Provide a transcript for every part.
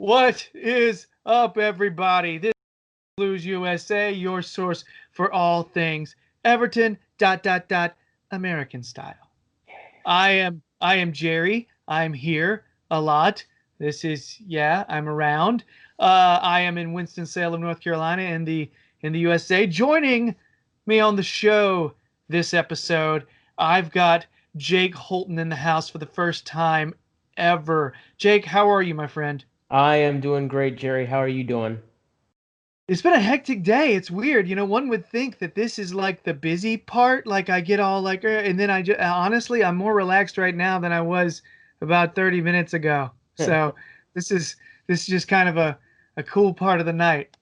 What is up, everybody? This is Blues USA, your source for all things Everton American style. I am Gerry. I'm here a lot. I'm around. I am in Winston-Salem, North Carolina, in the USA. Joining me on the show this episode, I've got Jake Holton in the house for the first time ever. Jake, how are you, my friend? I am doing great, Jerry. How are you doing? It's been a hectic day. It's weird. One would think that this is like the busy part. Like I get all like, and then honestly, I'm more relaxed right now than I was about 30 minutes ago. So this is this is just kind of a cool part of the night.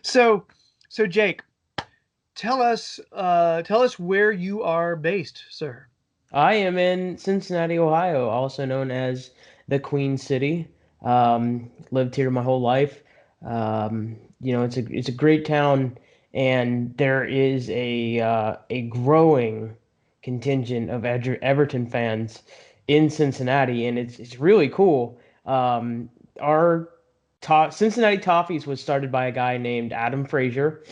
So so Jake, tell us where you are based, sir. I am in Cincinnati, Ohio, also known as the Queen City. Lived here my whole life. It's a great town, and there is a growing contingent of Everton fans in Cincinnati, and it's really cool. Our Cincinnati Toffees was started by a guy named Adam Frazier.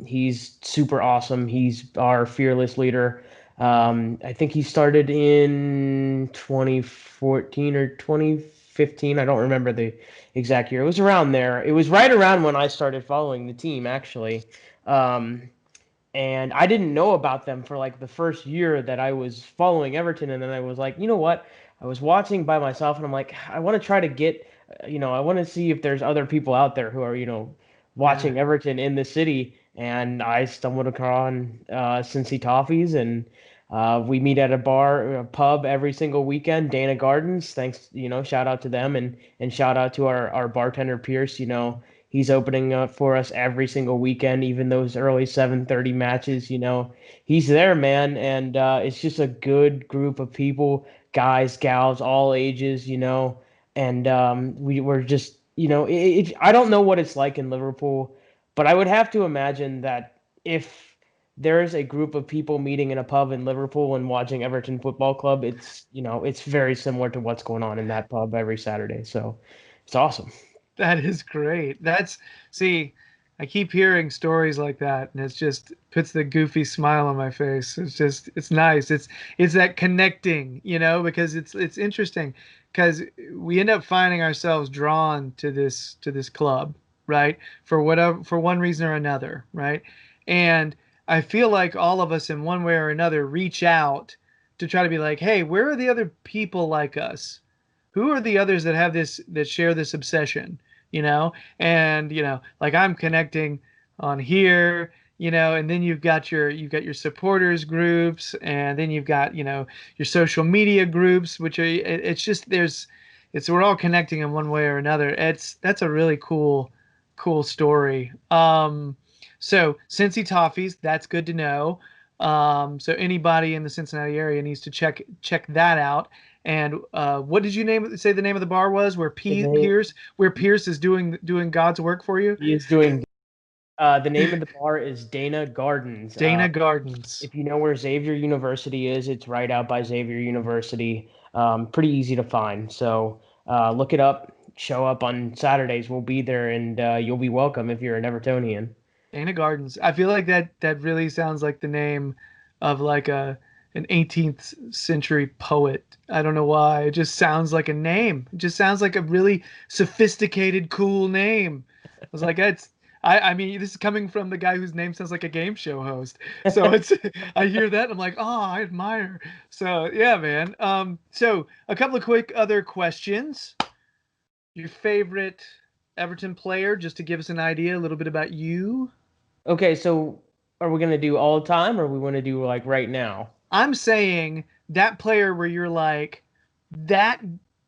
He's super awesome. He's our fearless leader. I think he started in 2014 or 2015. I don't remember the exact year. It was around there. It was right around when I started following the team, actually. Um, and I didn't know about them for like the first year that I was following Everton, and then I was like, you know what? I was watching by myself, and I'm like, I want to try to get, I want to see if there's other people out there who are, Yeah. watching Everton in the city, and I stumbled upon Cincy Toffees, and we meet at a pub every single weekend, Dana Gardens. Thanks, shout out to them, and shout out to our bartender Pierce. He's opening up for us every single weekend, even those early 7:30 matches. He's there, man, and it's just a good group of people, guys, gals, all ages. And we're just, I don't know what it's like in Liverpool, but I would have to imagine that if there's a group of people meeting in a pub in Liverpool and watching Everton Football Club, it's very similar to what's going on in that pub every Saturday. So it's awesome. That is great. See, I keep hearing stories like that, and it's just puts the goofy smile on my face. It's nice. It's that connecting, because it's interesting because we end up finding ourselves drawn to this club, right? For one reason or another, right? And I feel like all of us in one way or another reach out to try to be like, hey, where are the other people like us? Who are the others that share this obsession? Like I'm connecting on here, and then you've got your supporters groups, and then you've got your social media groups, which it's just it's we're all connecting in one way or another. That's a really cool story. So Cincy Toffees, that's good to know. So anybody in the Cincinnati area needs to check that out. And what did you say the name of the bar was? The name Where Pierce is doing God's work for you? he is doing. The name of the bar is Dana Gardens. Dana Gardens. If you know where Xavier University is, it's right out by Xavier University. Pretty easy to find. So look it up. Show up on Saturdays. We'll be there, and you'll be welcome if you're an Evertonian. Dana Gardens. I feel like that really sounds like the name of like an 18th century poet. I don't know why. It just sounds like a name. It just sounds like a really sophisticated, cool name. I was like, that's. I mean, this is coming from the guy whose name sounds like a game show host. So it's. I hear that. I'm like, oh, I admire. So yeah, man. So a couple of quick other questions. Your favorite Everton player, just to give us an idea, a little bit about you. Okay, so are we gonna do all the time, or we want to do like right now? I'm saying that player where you're like, that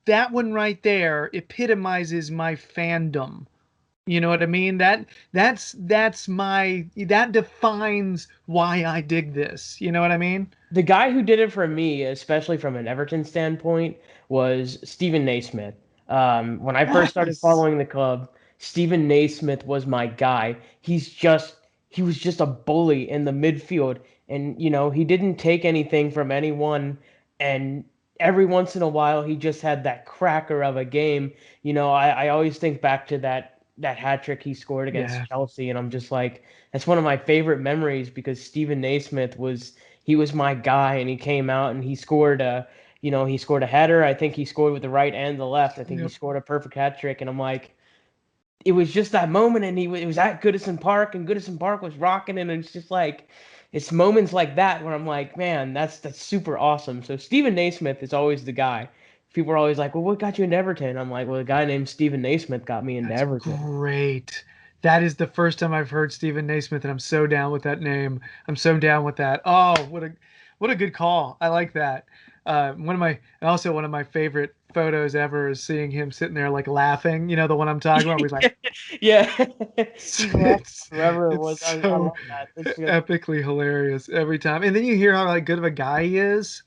that one right there epitomizes my fandom. You know what I mean? That defines why I dig this. You know what I mean? The guy who did it for me, especially from an Everton standpoint, was Stephen Naismith. When I first started Nice. following the club, Stephen Naismith was my guy. He was just a bully in the midfield, and he didn't take anything from anyone, and every once in a while he just had that cracker of a game. I always think back to that hat trick he scored against Yeah. Chelsea, and I'm just like, that's one of my favorite memories because Stephen Naismith was my guy, and he came out and he scored a header. I think he scored with the right and the left. I think he Yep. scored a perfect hat trick, and I'm like, it was just that moment, and it was at Goodison Park, and Goodison Park was rocking, and it's just like it's moments like that where I'm like, man, that's super awesome. So Stephen Naismith is always the guy. People are always like, well, what got you into Everton? I'm like, well, a guy named Stephen Naismith got me into That's Everton. great. That is the first time I've heard Stephen Naismith, and I'm so down with that name. I'm so down with that. Oh, what a good call. I like that. One of my favorite photos ever is seeing him sitting there like laughing. You know, the one I'm talking about, where he's like, Yeah, he's laughing it's whoever it was. it's I so love that. It's just, epically hilarious every time. And then you hear how like good of a guy he is.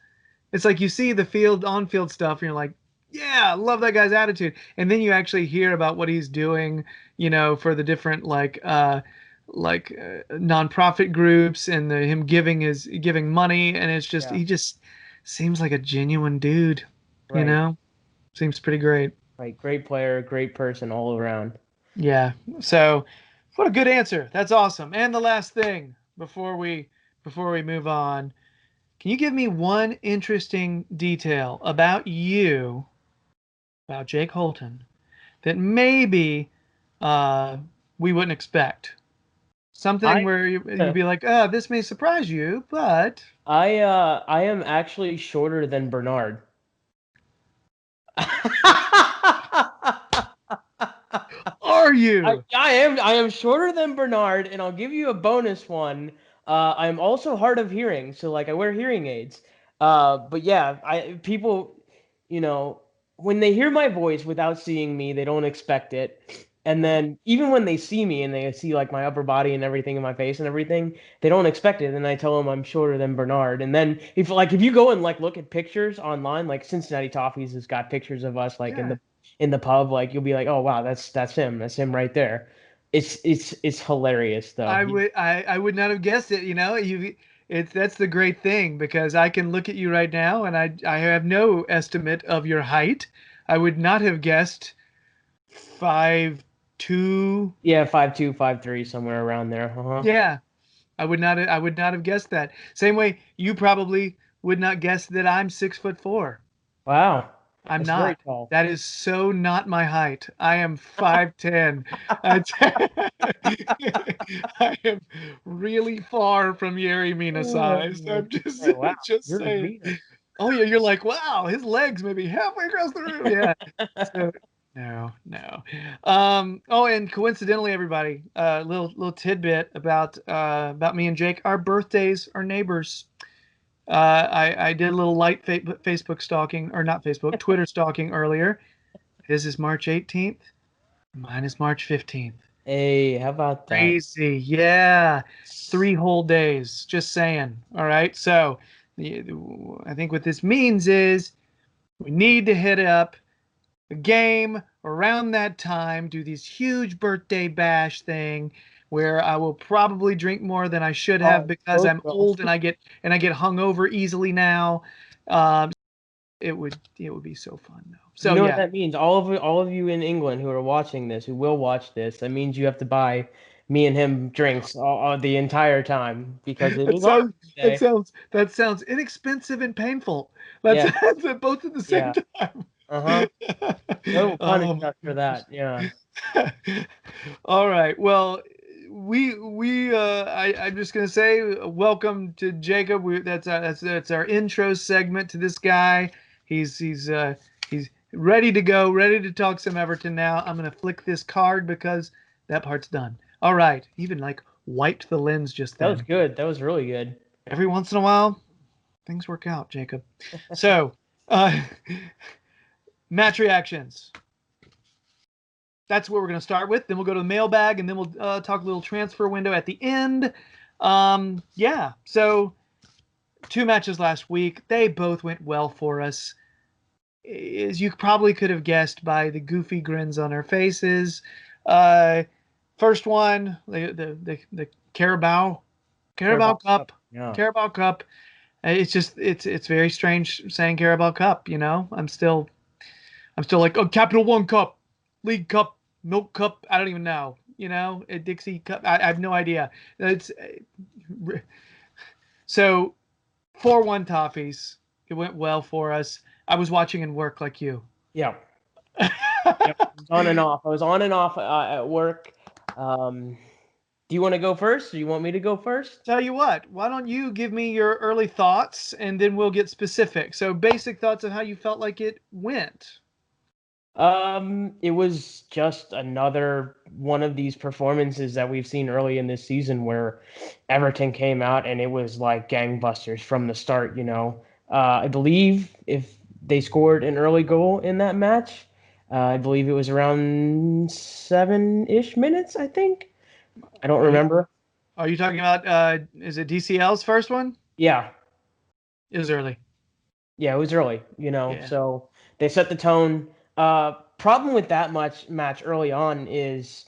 It's like you see the field on field stuff and you're like, yeah, I love that guy's attitude. And then you actually hear about what he's doing, for the different nonprofit groups and him giving money, and it's just yeah, he just seems like a genuine dude, you right, know? Seems pretty great. right. Great player, great person all around. Yeah. So, what a good answer. That's awesome. And the last thing before we move on, can you give me one interesting detail about Jake Holton, that maybe uh, we wouldn't expect? Something I where you'd be like, this may surprise you, but I am actually shorter than Bernard. are I, you? I am shorter than Bernard, and I'll give you a bonus one. I'm also hard of hearing, so like I wear hearing aids. But yeah, I people, you know, when they hear my voice without seeing me, they don't expect it. And Mhm. then even when they see me and they see like my upper body and everything in my face and everything, they don't expect it. And I tell them I'm shorter than Bernard. And then if you go and like look at pictures online, like Cincinnati Toffees has got pictures of us like in Yeah, the pub, like you'll be like, oh wow, that's him right there. It's hilarious though. I would not have guessed it. That's the great thing, because I can look at you right now and I have no estimate of your height. I would not have guessed 5'2". Yeah, 5'2", 5'3", somewhere around there. Uh-huh. Yeah, I would not have guessed that. Same way you probably would not guess that I'm 6'4". Wow, I'm that's very not. tall. That is so not my height. I am 5'10". I am really far from Yerry Mina size. Oh, I'm just okay, wow, just you're a saying. meter. Oh yeah, you're like, wow, his legs may be halfway across the room. Yeah. So no, no. Oh, and coincidentally, everybody, little tidbit about me and Jake. Our birthdays are neighbors. I did a little light Facebook stalking, or not Facebook, Twitter stalking earlier. His is March 18th. Mine is March 15th. Hey, how about that? Crazy. Yeah. 3 whole days. Just saying. All right. So I think what this means is we need to hit up a game around that time, do these huge birthday bash thing where I will probably drink more than I should have Oh, because so I'm cool. old and I get hung over easily now. Um, it would be so fun though. You So know what yeah, that means? All of you in England who are watching this, who will watch this, that means you have to buy me and him drinks all the entire time because it that is our sounds that birthday. sounds that sounds inexpensive and painful. That's, Yeah, that's both at the same yeah. time. Uh-huh. They'll punish Oh us for that. Yeah. my gosh. All right. Well, I'm just gonna say welcome to Jacob. That's our intro segment to this guy. He's ready to go, ready to talk some Everton now. I'm gonna flick this card because that part's done. All right. Even like wiped the lens just That was then. good. That was really good. Every once in a while, things work out, Jacob. So, uh, match reactions. That's what we're going to start with. Then we'll go to the mailbag, and then we'll talk a little transfer window at the end. Yeah. So 2 matches last week. They both went well for us, as you probably could have guessed by the goofy grins on our faces. Uh, First one, the Carabao Carabao Cup. Cup, Yeah. Carabao Cup. It's just it's very strange saying Carabao Cup. I'm still like, oh, Capital One Cup, League Cup, Milk Cup. I don't even know. A Dixie Cup. I have no idea. It's so 4-1 Toffees. It went well for us. I was watching in work like you. Yeah. Yep. I was on and off. I was on and off at work. Do you want to go first? Or do you want me to go first? Tell you what, why don't you give me your early thoughts and then we'll get specific. So basic thoughts of how you felt like it went. It was just another one of these performances that we've seen early in this season where Everton came out and it was like gangbusters from the start, you know. I believe if they scored an early goal in that match, I believe it was around 7-ish minutes, I think. I don't Are you remember. are you talking about is it DCL's first one? Yeah, It was early. yeah, it was early, you know. Yeah. So they set the tone. Problem with that much match early on is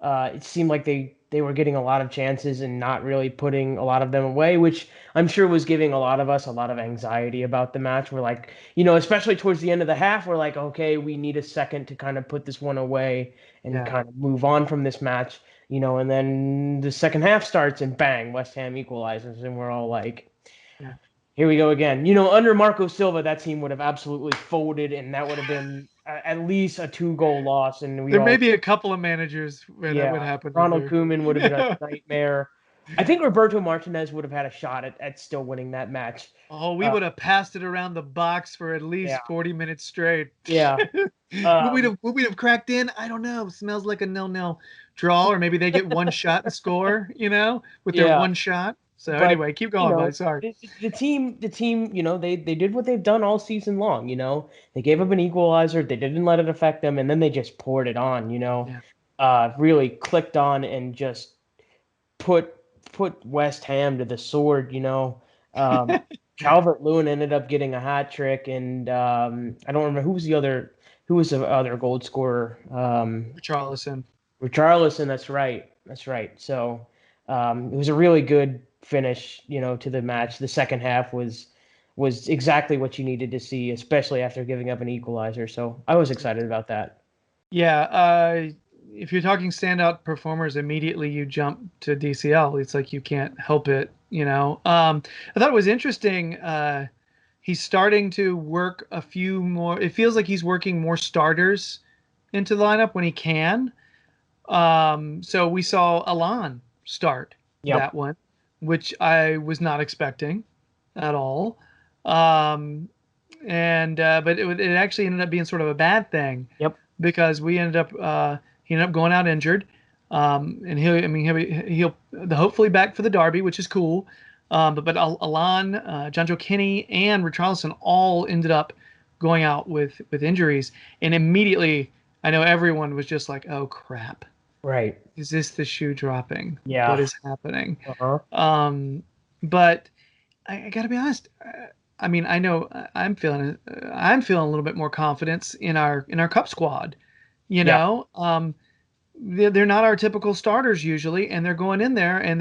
it seemed like they were getting a lot of chances and not really putting a lot of them away, which I'm sure was giving a lot of us a lot of anxiety about the match. We're like, you know, especially towards the end of the half, we're like, okay, we need a second to kind of put this one away and Yeah. kind of move on from this match, you know. And then the second half starts and bang, West Ham equalizes, and we're all like, Yeah. here we go again. You know, under Marco Silva, that team would have absolutely folded, and that would have been at least a 2-goal loss. And we There may all, be a couple of managers where that would yeah, happen Ronald under. Koeman would have been a nightmare. I think Roberto Martinez would have had a shot at still winning that match. Oh, we Uh, would have passed it around the box for at yeah, least 40 minutes straight. yeah. Would we Um, have would we have cracked in? I don't know. Smells like a nil-nil draw, or maybe they get one shot and score, with their yeah. one shot. So But anyway, keep you going, buddy. know, Sorry. the team, you know, they did what they've done all season long. You know, they gave up an equalizer, they didn't let it affect them, and then they just poured it on. You know, Yeah. really clicked on and just put put West Ham to the sword. You know, Calvert-Lewin ended up getting a hat trick, and I don't remember who was the other goal scorer. Charlison. Richarlison, that's right. That's right. So it was a really good finish, you know, to the match. The second half was exactly what you needed to see, especially after giving up an equalizer. So I was excited about that. Yeah, if you're talking standout performers, immediately you jump to DCL. It's like you can't help it. I thought it was interesting. He's starting to work a few more. It feels like he's working more starters into the lineup when he can. So we saw Alan start Yep. that one, which I was not expecting at all. Um, and but it actually ended up being sort of a bad thing Yep. because he ended up going out injured. And he'll hopefully back for the derby, which is cool. But Alan, John Joe Kinney, and Richarlison all ended up going out with injuries, and immediately I know everyone was just like, "Oh crap, Right. is this the shoe dropping? What Yeah. is happening?" Uh-huh. But I gotta be honest. I mean, I know I'm feeling a little bit more confidence in our cup squad. You Yeah. know, they're not our typical starters usually, and they're going in there and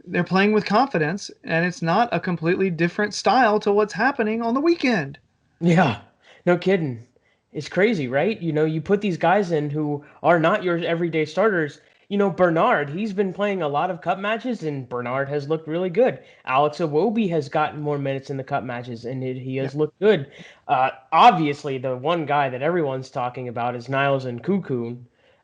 they're playing with confidence, and it's not a completely different style to what's happening on the weekend. Yeah. No kidding. It's crazy, right? You know, you put these guys in who are not your everyday starters. You know, Bernard, he's been playing a lot of cup matches, and Bernard has looked really good. Alex Iwobi has gotten more minutes in the cup matches, and he Yeah. has looked good. Obviously, the one guy that everyone's talking about is Niles and Cuckoo,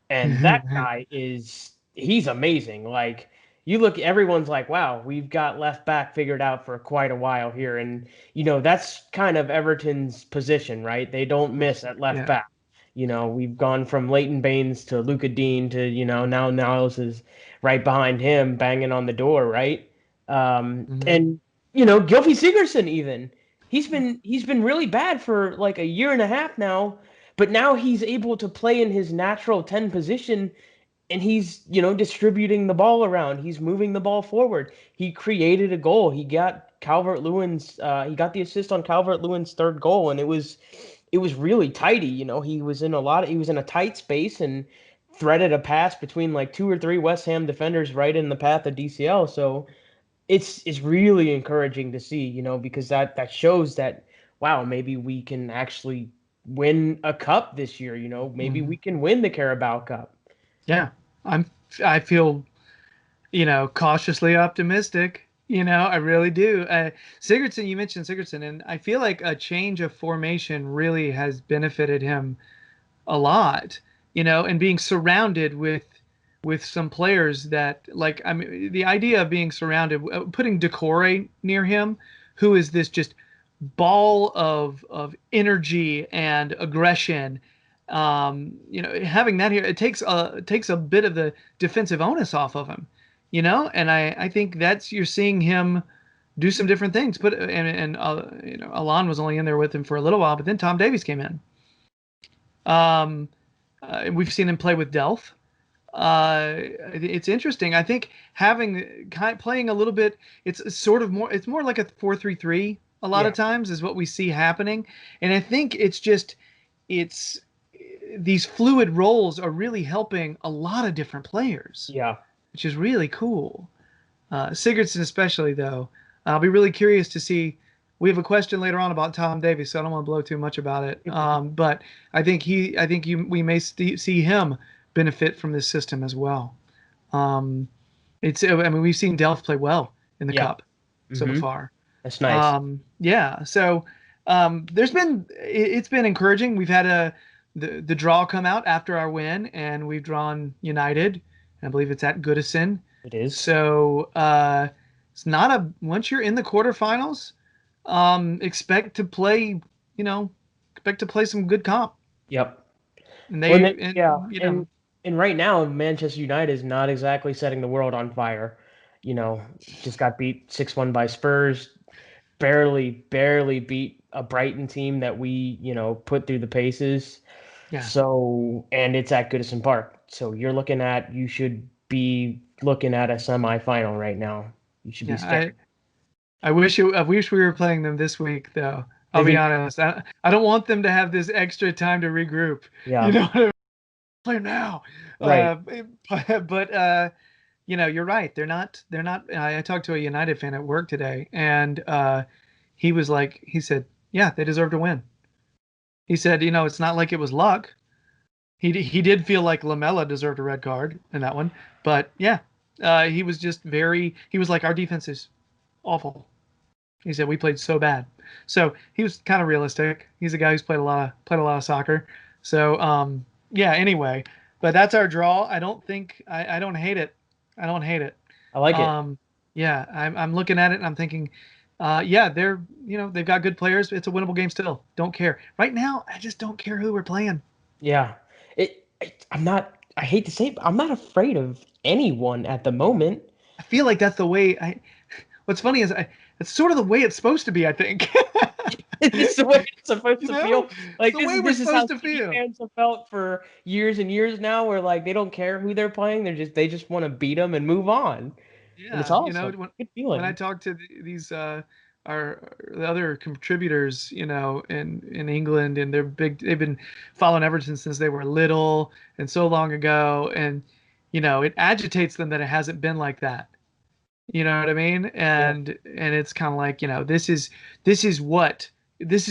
and that guy he's amazing. Like, you look, everyone's like, wow, we've got left back figured out for quite a while here, and you know, that's kind of Everton's position, right? They don't miss at left Yeah. back. You know, we've gone from Leighton Baines to Luca Dean to, you know, now Niles is right behind him banging on the door, right? Mhm. And you know, Gylfi Sigurdsson even. He's been really bad for like a year and a half now, but now he's able to play in his natural 10 position and he's, you know, distributing the ball around. He's moving the ball forward. He created a goal. He got the assist on Calvert-Lewin's third goal, and it was really tidy. You know, he was in a tight space and threaded a pass between like two or three West Ham defenders right in the path of DCL. So it's really encouraging to see, because that shows that wow, maybe we can actually win a cup this year. Maybe Mhm. we can win the Carabao Cup. Yeah, I'm. I feel cautiously optimistic. I really do. Sigurdsson, you mentioned Sigurdsson, and I feel like a change of formation really has benefited him a lot. And being surrounded with some players that like I mean the idea of being surrounded, putting Decore near him, who is this just ball of energy and aggression. Having that here, it takes a bit of the defensive onus off of him. And I think that's you're seeing him do some different things. But and Alon was only in there with him for a little while, but then Tom Davies came in. Um, we've seen him play with Delph. It's interesting. I think playing a little bit, it's sort of more. It's more like a 4-3-3. A lot of Yeah, times is what we see happening, and I think it's these fluid roles are really helping a lot of different players, yeah. which is really cool. Sigurdsson especially though. I'll be really curious to see. We have a question later on about Tom Davies, so I don't want to blow too much about it. But we may see him benefit from this system as well. Um, I mean, we've seen Delph play well in the Yeah. cup so Hmm. far. That's nice. Yeah, so it's been encouraging. We've had the draw come out after our win, and we've drawn United. I believe it's at Goodison. It is. So it's not a once you're in the quarterfinals, expect to play, expect to play some good comp. Yep. And Well, then, they and yeah, and right now Manchester United is not exactly setting the world on fire. Just got beat 6-1 by Spurs. Barely beat a Brighton team that we, put through the paces. yeah. So, and it's at Goodison Park. So you should be looking at a semifinal right now. You should be Yeah, staring. I wish we were playing them this week though. I'll I be think, honest. I don't want them to have this extra time to regroup. You yeah, know what I mean? Play now. right. But you're right. They're not. I talked to a United fan at work today, and he said, yeah, they deserve to win. He said, it's not like it was luck. He did feel like Lamella deserved a red card in that one, but yeah, he was just he was like, our defense is awful. He said we played so bad. So he was kind of realistic. He's a guy who's played a lot of soccer. So yeah. Anyway, but that's our draw. I don't hate it. I don't hate it. I like it. Um, yeah, I'm looking at it and I'm thinking, yeah, they've got good players. It's a winnable game still. Don't care right now. I just don't care who we're playing. Yeah. I'm not, I hate to say it, but I'm not afraid of anyone at the moment. I feel like that's the way I. What's funny is it's sort of the way it's supposed to be. I think. It's the way it's supposed to feel. It's Like the this way is we're this is how supposed to City feel. fans have felt for years and years now, where like they don't care who they're playing. They just want to beat them and move on, and it's Yeah, awesome. Good when I feeling. talk to these our the other contributors, in England, and they've been following Everton since they were little and so long ago, and it agitates them that it hasn't been like that. You know what I mean? Yeah, And it's kind of like, this is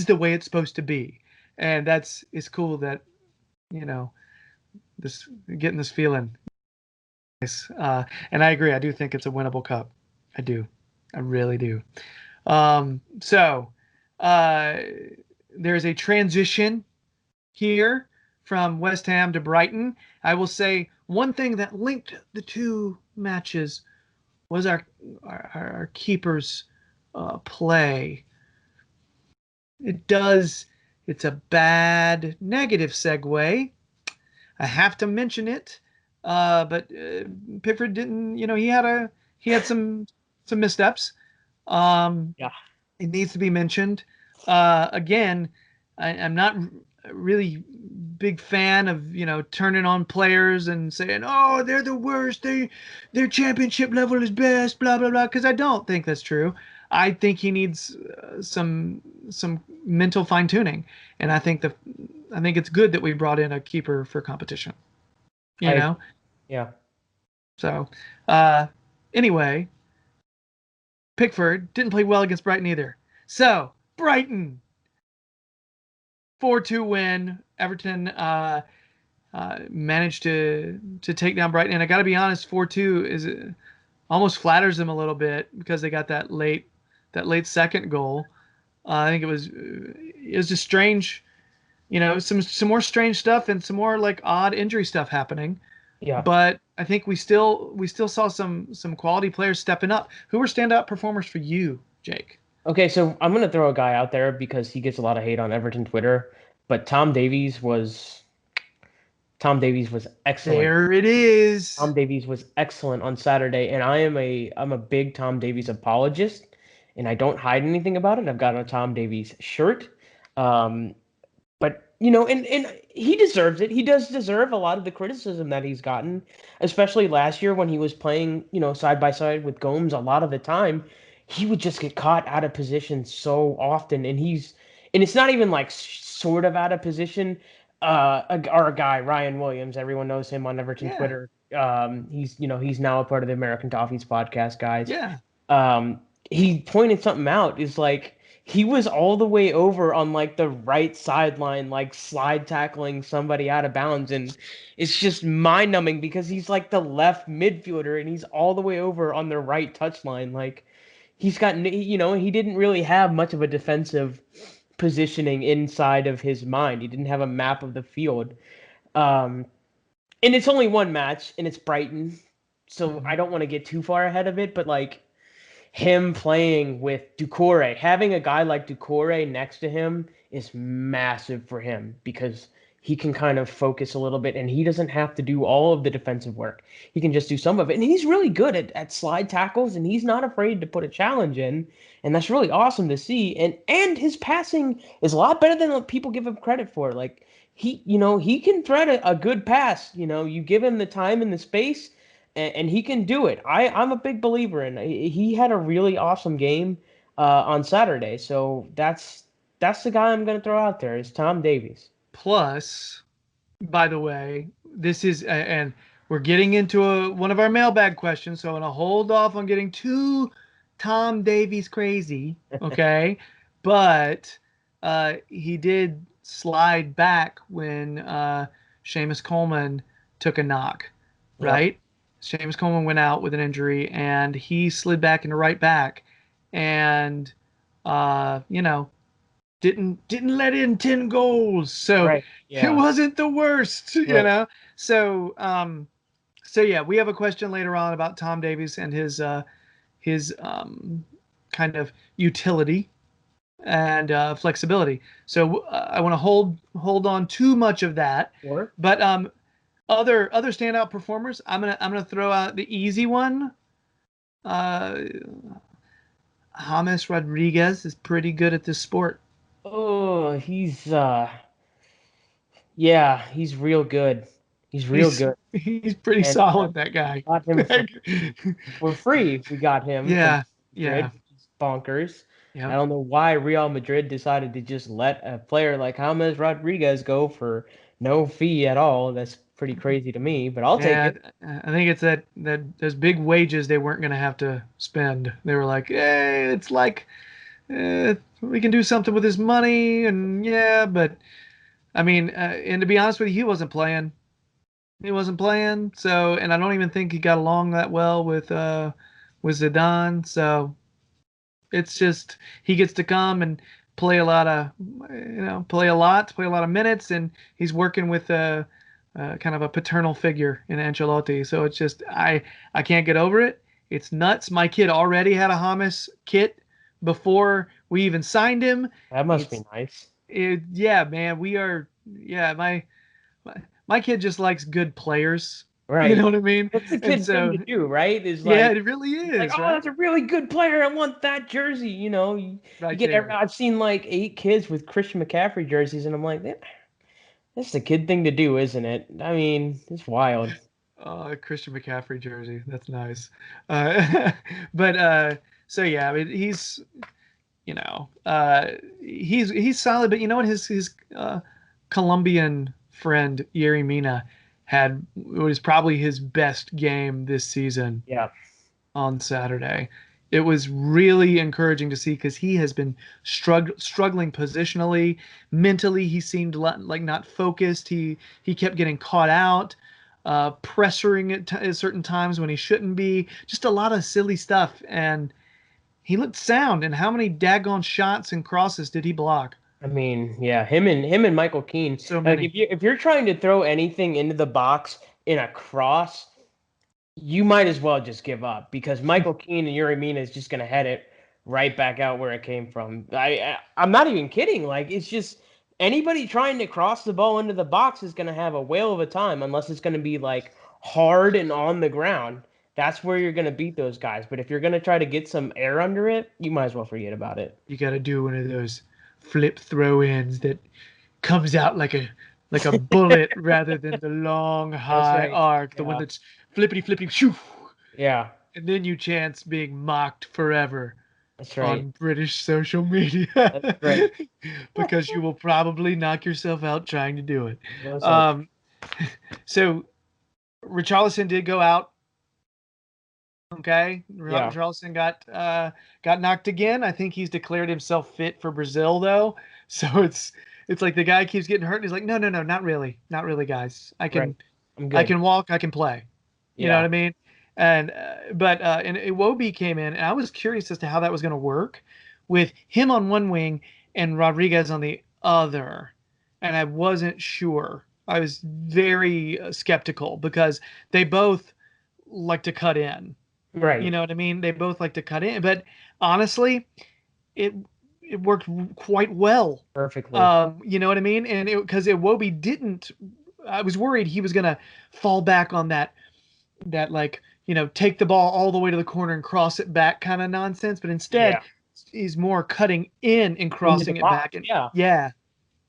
the way it's supposed to be. And it's cool that, you know, this getting this feeling. And I agree. I do think it's a winnable cup. I do. I really do. So uh, there's a transition here from West Ham to Brighton. I will say one thing that linked the two matches was our keeper's play. It does. It's a bad negative segue. I have to mention it, but Pickford didn't. He had some missteps. Um, yeah. it needs to be mentioned. Again, I'm not really big fan of turning on players and saying, "Oh, they're the worst. Their championship level is best." Blah blah blah. Because I don't think that's true. I think he needs some mental fine tuning, and I think it's good that we brought in a keeper for competition. You I know. agree. Yeah. So uh, anyway, Pickford didn't play well against Brighton either. So Brighton 4-2 win. Everton managed to take down Brighton, and I got to be honest, 4-2 is almost flatters them a little bit because they got that late second goal. I think it was just strange, some more strange stuff and some more like odd injury stuff happening. Yeah. But I think we still saw some quality players stepping up. Who were standout performers for you, Jake? Okay, so I'm gonna throw a guy out there because he gets a lot of hate on Everton Twitter, but Tom Davies was excellent. There it is. Tom Davies was excellent on Saturday, and I'm a big Tom Davies apologist, and I don't hide anything about it. I've got a Tom Davies shirt. Um, but and he deserves it. He does deserve a lot of the criticism that he's gotten, especially last year when he was playing, side by side with Gomes a lot of the time. He would just get caught out of position so often, and it's not even like sort of out of position. Our guy Ryan Williams, everyone knows him on Everton Yeah, Twitter. He's now a part of the American Toffees podcast, guys. yeah, um, he pointed something out. Is like he was all the way over on like the right sideline, like slide tackling somebody out of bounds, and it's just mind numbing because he's like the left midfielder and he's all the way over on the right touchline. Like he's got, he didn't really have much of a defensive positioning inside of his mind. He didn't have a map of the field. Um, and it's only one match, and it's Brighton, so I mhm. don't want to get too far ahead of it, but like him playing with Doucouré, having a guy like Doucouré next to him is massive for him because he can kind of focus a little bit and he doesn't have to do all of the defensive work. He can just do some of it. And he's really good at slide tackles and he's not afraid to put a challenge in. And that's really awesome to see. And his passing is a lot better than what people give him credit for. Like he can thread a good pass. You give him the time and the space and he can do it. I'm a big believer in. He had a really awesome game on Saturday, so that's the guy I'm going to throw out there is Tom Davies. Plus, by the way, this is and we're getting into one of our mailbag questions, so I'm gonna hold off on getting too Tom Davies crazy, okay? But he did slide back when Seamus Coleman took a knock, Yep. right? Seamus Coleman went out with an injury, and he slid back into right back, and uh, you know didn't let in 10 goals, so Right. it Yeah. wasn't the worst, Right. so yeah, we have a question later on about Tom Davies and his kind of utility and flexibility. So I want to hold on too much of that, Or but other standout performers, I'm gonna throw out the easy one. uh James Rodriguez is pretty good at this sport. oh, yeah, he's real good. He's real He's good, he's pretty and solid, that we guy. got him for free. We got him from Yeah, Madrid, yeah, which is bonkers. I yep. don't know why Real Madrid decided to just let a player like James Rodriguez go for no fee at all. That's pretty crazy to me, but I'll take Yeah, it. I think it's that those big wages they weren't gonna have to spend. They were like, hey, it's like we can do something with his money, and yeah, but I mean, and to be honest with you, he wasn't playing. He wasn't playing, so and I don't even think he got along that well with Zidane. So it's just he gets to come and play a lot of, play a lot of minutes, and he's working with a kind of a paternal figure in Ancelotti. So it's just I can't get over it. It's nuts. My kid already had a Hamas kit before we even signed him. That must be It's nice. yeah, man. We are yeah. My my kid just likes good players. You know Right. what I mean? That's the And kid thing so to do, right? Is yeah, like it really it's like, is, oh, right? that's a really good player. I want that jersey. You Right get. there. I've seen like 8 kids with Christian McCaffrey jerseys, and I'm like, that's the kid thing to do, isn't it? I mean, it's wild. Christian McCaffrey jersey. That's nice. But so yeah, I mean, he's solid. But you know what? His Colombian friend Yerry Mina had was probably his best game this season Yeah. on Saturday. It was really encouraging to see because he has been struggling positionally, mentally. He seemed like not focused. He kept getting caught out, pressuring at certain times when he shouldn't be. Just a lot of silly stuff, and he looked sound. And how many daggone shots and crosses did he block? I mean, yeah, him and Michael Keane. So Like many. if you're trying to throw anything into the box in a cross, you might as well just give up because Michael Keane and Yuri Mina is just gonna head it right back out where it came from. I'm not even kidding. Like it's just anybody trying to cross the ball into the box is gonna have a whale of a time unless it's gonna be like hard and on the ground. That's where you're gonna beat those guys. But if you're gonna try to get some air under it, you might as well forget about it. You got to do one of those flip throw-ins that comes out like a bullet rather than the long That's high right. arc, the one Yeah. that's flippity flippity shoo, Yeah. and then you chance being mocked forever That's right. on British social media That's right. because you will probably knock yourself out trying to do it. Most likely. Um, so Richarlison did go out. Okay, Yeah. Richarlison got knocked again. I think he's declared himself fit for Brazil though. So it's like the guy keeps getting hurt. And he's like, no, no, no, not really, not really, guys. Right. I'm I good. can walk, I can play. You know what Yeah. I mean? And and Iwobi came in, and I was curious as to how that was going to work with him on one wing and Rodriguez on the other, and I wasn't sure. I was very skeptical because they both like to cut in. You Right. know what I mean? They both like to cut in, but honestly, it it worked quite well. Perfectly. You know what I mean? And because Iwobi didn't, I was worried he was gonna fall back on that like take the ball all the way to the corner and cross it back kind of nonsense. But instead, Yeah. he's more cutting in and Into the crossing it back. box. And Yeah. yeah,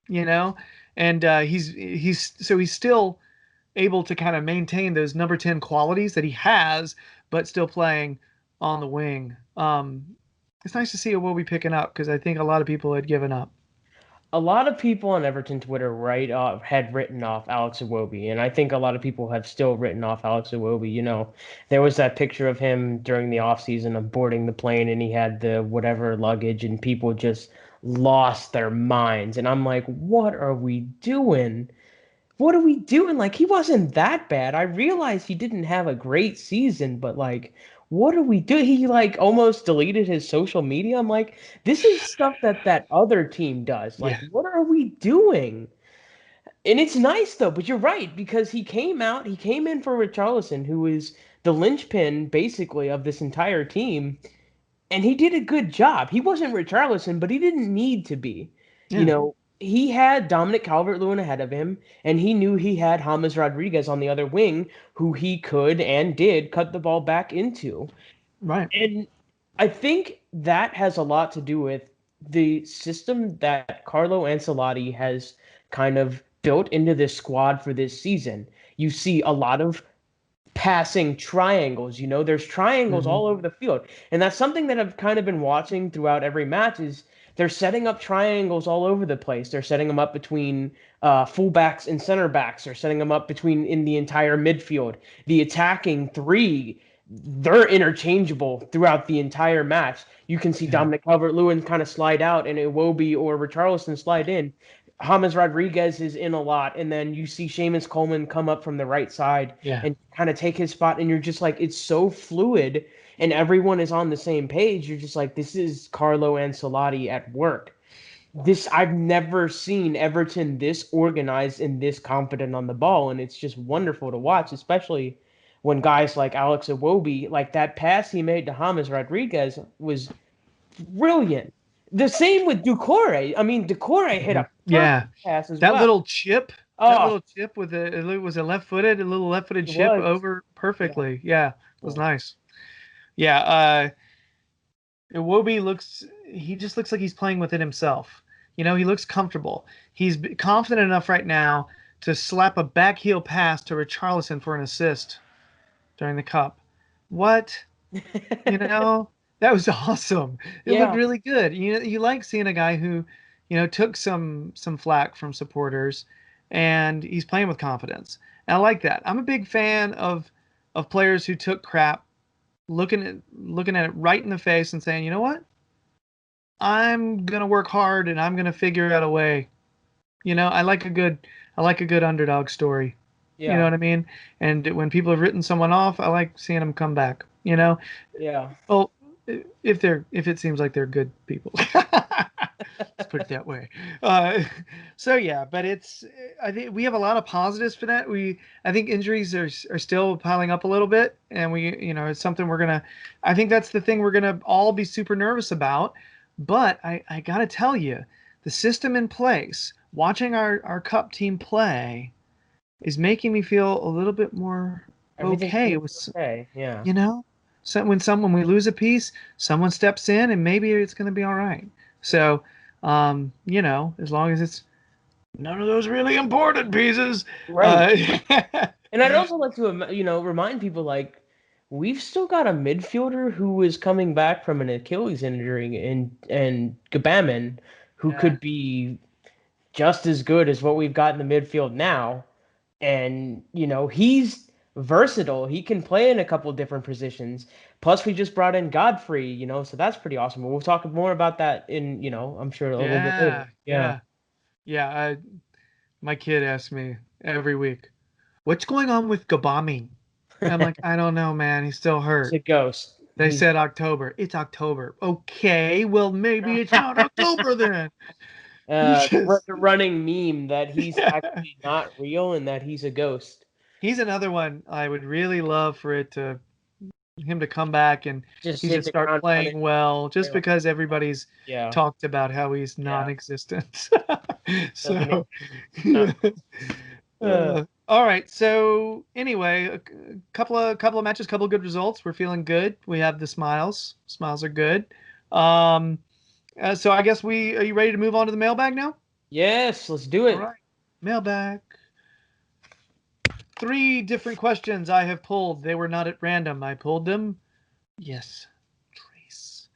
you know, and he's still able to kind of maintain those number 10 qualities that he has, but still playing on the wing. It's nice to see Iwobi picking up because I think a lot of people had given up. A lot of people on Everton Twitter had written off Alex Iwobi, and I think a lot of people have still written off Alex Iwobi. There was that picture of him during the off season of boarding the plane, and he had the whatever luggage, and people just lost their minds. And I'm like, what are we doing? What are we doing? Like, he wasn't that bad. I realized he didn't have a great season, but like, what are we doing? He like almost deleted his social media. I'm like, this is stuff that other team does. Like, Yeah, what are we doing? And it's nice though, but you're right because he came in for Richarlison, who is the linchpin basically of this entire team, and he did a good job. He wasn't Richarlison, but he didn't need to be. You yeah, know, he had Dominic Calvert-Lewin ahead of him, and he knew he had James Rodriguez on the other wing, who he could and did cut the ball back into. right. And I think that has a lot to do with the system that Carlo Ancelotti has kind of built into this squad for this season. You see a lot of passing triangles. There's triangles Hmm. all over the field, and that's something that I've kind of been watching throughout every match. Is they're setting up triangles all over the place. They're setting them up between fullbacks and center backs. They're setting them up between in the entire midfield. The attacking three, they're interchangeable throughout the entire match. You can see Yeah, Dominic Calvert-Lewin kind of slide out, and Iwobi or Richarlison slide in. James Rodriguez is in a lot, and then you see Seamus Coleman come up from the right side yeah, and kind of take his spot, and you're just like, it's so fluid, and everyone is on the same page. You're just like, this is Carlo Ancelotti at work. I've never seen Everton this organized and this confident on the ball, and it's just wonderful to watch, especially when guys like Alex Iwobi, like that pass he made to James Rodriguez was brilliant. The same with Ducore. I mean, Ducore hit mhm, a yeah. perfect pass as That well. little chip, that Oh, little chip with it was a a little left-footed it chip was. over Yeah. perfectly. Yeah, it was Yeah. nice. Yeah, Iwobi he just looks like he's playing within himself. He looks comfortable. He's confident enough right now to slap a back heel pass to Richarlison for an assist during the cup. What? You know, that was awesome. It looked Yeah. really good. You like seeing a guy who, took some flack from supporters and he's playing with confidence. And I like that. I'm a big fan of players who took crap looking at it right in the face and saying, you know what, I'm gonna work hard and I'm gonna figure out a way. I like a good underdog story. You know Yeah. what I mean? And when people have written someone off, I like seeing them come back. You know, Yeah. well, if it seems like they're good people. Let's put it that way. Uh, so yeah, but I think we have a lot of positives for that. I think injuries are still piling up a little bit, and it's something I think that's the thing we're gonna all be super nervous about. But I gotta tell you, the system in place, watching our cup team play, is making me feel a little bit more Everything's okay gonna with, be okay. Yeah. you know, so when we lose a piece, someone steps in and maybe it's going to be all right. So, as long as it's none of those really important pieces. Right. Uh, And I'd also like to, remind people like we've still got a midfielder who is coming back from an Achilles injury, and Gabaman, who yeah, could be just as good as what we've got in the midfield now. And he's versatile. He can play in a couple different positions. Plus, we just brought in Godfrey, so that's pretty awesome. We'll talk more about that in, I'm sure a little bit later. yeah, Yeah. yeah, yeah. My kid asks me every week, "What's going on with Gabami?" I'm like, I don't know, man. He's still He's hurt. a ghost. They He's said October. It's October. Okay, well maybe it's not October then. Just the running meme that he's yeah. actually not real and that he's a ghost. He's another one I would really love for him to come back and Just he hit just the start ground running. playing well, just because everybody's Yeah. talked about how he's Yeah. non-existent. Doesn't it? So, No. all right. So anyway, a couple of matches, couple of good results. We're feeling good. We have the smiles. Smiles are good. Um, so I guess are you ready to move on to the mailbag now? Yes, let's do All it. right. Mailbag. 3 different questions I have pulled. They were not at random. I pulled them. Yes, Trace.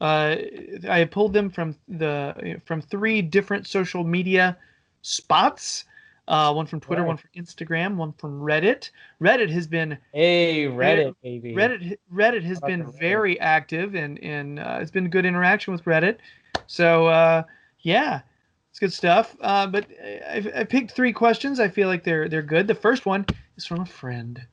I pulled them from 3 different social media spots. One from Twitter, one Right. from Instagram, one from Reddit. Reddit has been Hey, ve- Reddit, baby. Reddit has Shout out been to Reddit. very active and it's been good interaction with Reddit. So yeah, it's good stuff. But I picked 3 questions. I feel like they're good. The first one is from a friend.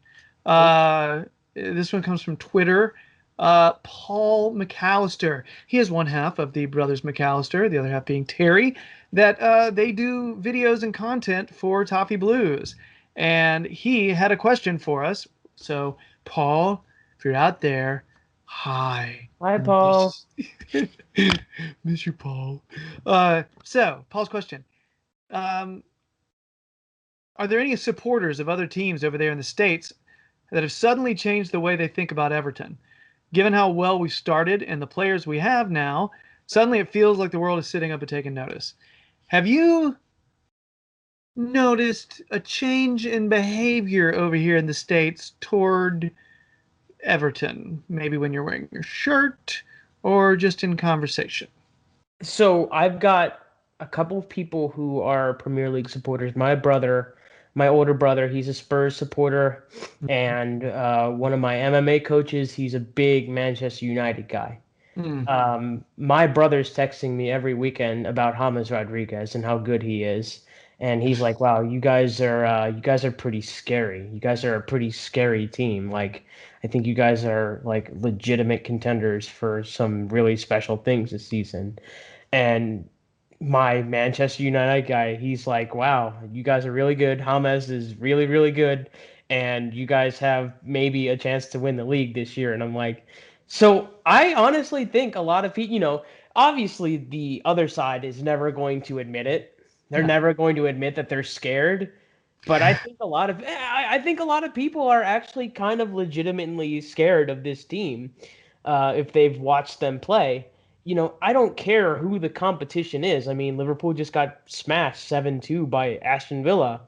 Oh, This one comes from Twitter. Paul McAllister. He is one half of the brothers McAllister, the other half being Terry. That they do videos and content for Toffee Blues, and he had a question for us. So, Paul, if you're out there, hi. hi, Paul. Miss, miss you, Paul. So, Paul's question: um, Are there any supporters of other teams over there in the states that have suddenly changed the way they think about Everton? Given how well we started and the players we have now, suddenly it feels like the world is sitting up and taking notice. Have you noticed a change in behavior over here in the States toward Everton? Maybe when you're wearing your shirt or just in conversation? So I've got a couple of people who are Premier League supporters. My brother, my older brother, he's a Spurs supporter, and one of my MMA coaches, he's a big Manchester United guy. Mm. My brother's texting me every weekend about James Rodriguez and how good he is. And he's like, "Wow, you guys are pretty scary. You guys are a pretty scary team. Like, I think you guys are like legitimate contenders for some really special things this season." And my Manchester United guy, he's like, "Wow, you guys are really good. James is really, really good, and you guys have maybe a chance to win the league this year." And I'm like, so I honestly think a lot of people, obviously the other side is never going to admit it. They're No. never going to admit that they're scared. But I think a lot of people are actually kind of legitimately scared of this team, if they've watched them play. I don't care who the competition is. I mean, Liverpool just got smashed 7-2 by Aston Villa.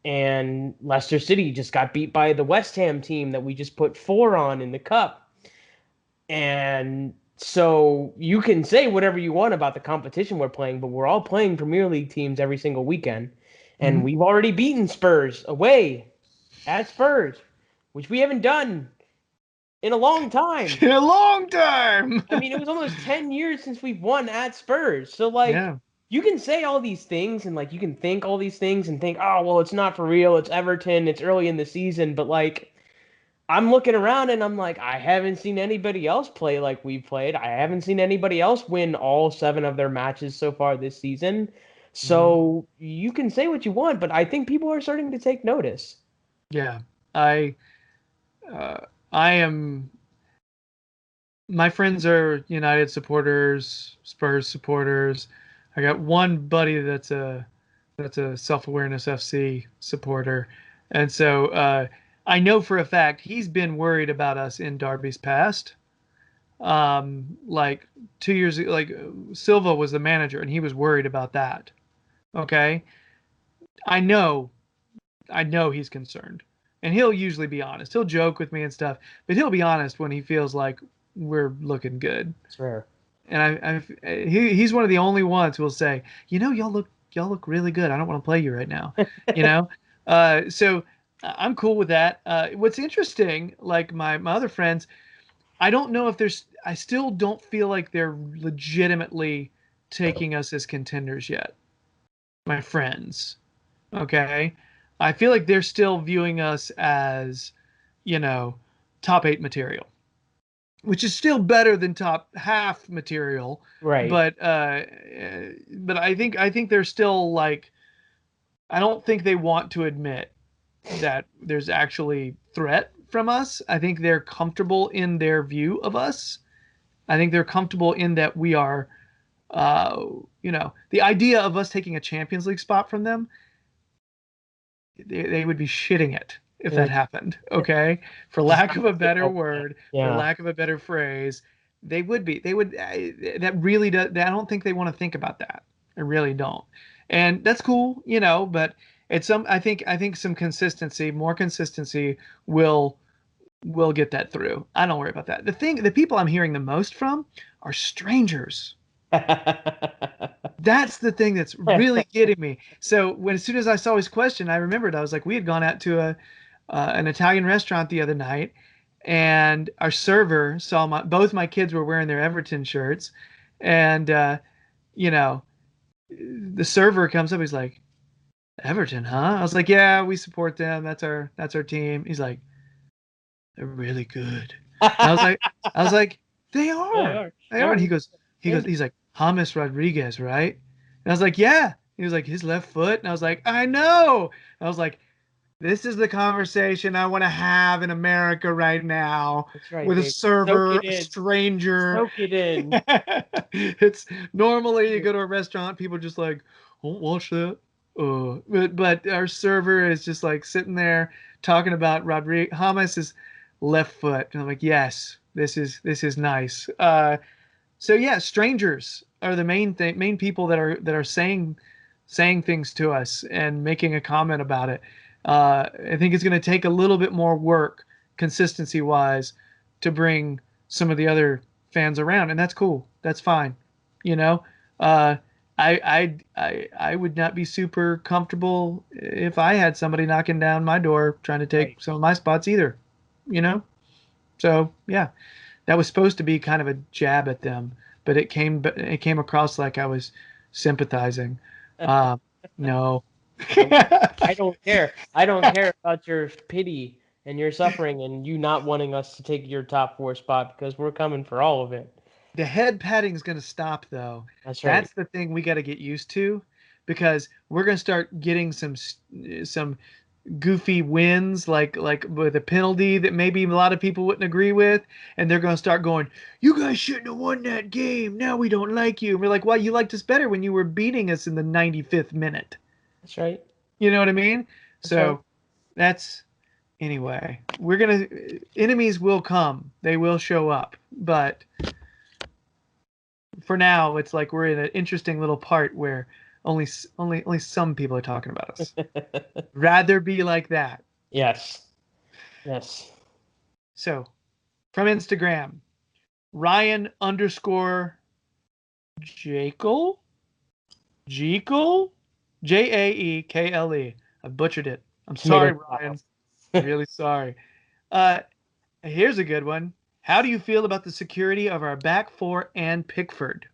And Leicester City just got beat by the West Ham team that we just put 4 on in the cup. And so you can say whatever you want about the competition we're playing, but we're all playing Premier League teams every single weekend. And Mhm. we've already beaten Spurs away at Spurs. which we haven't done in a long time. In a long time. I mean, it was almost 10 years since we've won at Spurs. So, like, Yeah. you can say all these things and, like, you can think all these things and think, oh, well, it's not for real. It's Everton. It's early in the season. But, like, I'm looking around and I'm like, I haven't seen anybody else play like we've played. I haven't seen anybody else win all 7 of their matches so far this season. Hmm. So, you can say what you want, but I think people are starting to take notice. Yeah. I uh, I am. My friends are United supporters, Spurs supporters. I got one buddy that's a Self-Awareness FC supporter, and so I know for a fact he's been worried about us in Derby's past. Like 2 years ago, like Silva was the manager, and he was worried about that. Okay, I know, I know he's concerned, and he'll usually be honest. He'll joke with me and stuff, but he'll be honest when he feels like we're looking good. It's rare. And he's one of the only ones who will say, y'all look really good. I don't want to play you right now, you know. So I'm cool with that. What's interesting, like my other friends, I don't know if there's. I still don't feel like they're legitimately taking us as contenders yet. My friends, okay. I feel like they're still viewing us as, you know, top 8 material, which is still better than top half material. Right. But I think they're still like, I don't think they want to admit that there's actually threat from us. I think they're comfortable in their view of us. I think they're comfortable in that we are, the idea of us taking a Champions League spot from them, they would be shitting it if that Like, happened. Okay, for just lack of a better like, word, for yeah. lack of a better phrase, they would be. They would. That really does. I don't think they want to think about that. I really don't. And that's cool, But it's some. I think some consistency, more consistency, will will get that through. I don't worry about that. The people I'm hearing the most from are strangers. That's the thing that's really getting me. So as soon as I saw his question, I remembered. I was like, we had gone out to an Italian restaurant the other night, and our server saw both my kids were wearing their Everton shirts, and you know, the server comes up. He's like, Everton, huh? I was like, yeah, we support them. That's our team. He's like, they're really good. And I was like, they Yeah, they are. are. They are. No, And he's like, James Rodriguez, right? And I was like, yeah. He was like, his left foot. And I was like, I know. And I was like, this is the conversation I want to have in America right now that's right, with a baby. Soak server, it a in. stranger. Soak it in. It's normally you go to a restaurant, people just like, won't watch that. But our server is just like sitting there talking about Rodriguez Hamas's left foot, and I'm like, yes, this is nice. So yeah, strangers are the main people that are saying things to us and making a comment about it. I think it's going to take a little bit more work, consistency wise, to bring some of the other fans around, and that's cool. That's fine. You know, uh, I would not be super comfortable if I had somebody knocking down my door trying to Right. take some of my spots either. You know, so yeah, that was supposed to be kind of a jab at them, but it came across like I was sympathizing. Uh, no. Nope. I don't care. I don't care about your pity and your suffering and you not wanting us to take your top 4 spot because we're coming for all of it. The head patting's going to stop though. That's right. That's the thing we got to get used to, because we're going to start getting some goofy wins, like with a penalty that maybe a lot of people wouldn't agree with, and they're going to start going, you guys shouldn't have won that game, now we don't like you. And we're like, well, you liked us better when you were beating us in the 95th minute. That's right. You know what I mean? That's right. So that's anyway, we're going to enemies will come, they will show up, but for now it's like we're in an interesting little part where only some people are talking about us. Rather be like that. Yes. Yes. So from Instagram, Ryan underscore Jekyll, Jekyll, Jaekle. I butchered it. I'm Tomato sorry, Ryan. sauce. Really sorry. Uh, Here's a good one. How do you feel about the security of our back four and Pickford?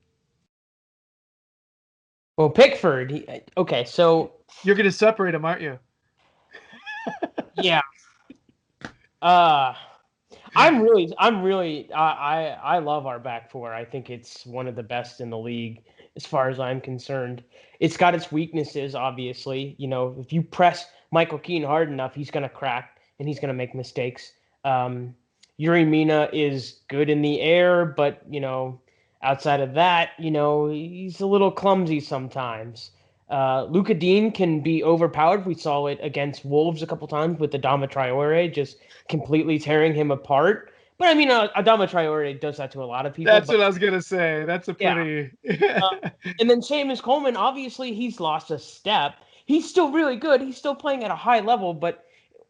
Well, Pickford. Okay, so You're going to separate them, aren't you? yeah. Uh I love our back four. I think it's one of the best in the league as far as I'm concerned. It's got its weaknesses, obviously. You know, if you press Michael Keane hard enough, he's gonna crack and he's gonna make mistakes. Um, Yuri Mina is good in the air, but outside of that, he's a little clumsy sometimes. Luka Dean can be overpowered. We saw it against Wolves a couple times with Adama Traore just completely tearing him apart. But I mean, Adama Traore does that to a lot of people. That's But what I was going to say. That's a yeah, pretty. uh, and then Seamus Coleman, obviously, he's lost a step. He's still really good. He's still playing at a high level, but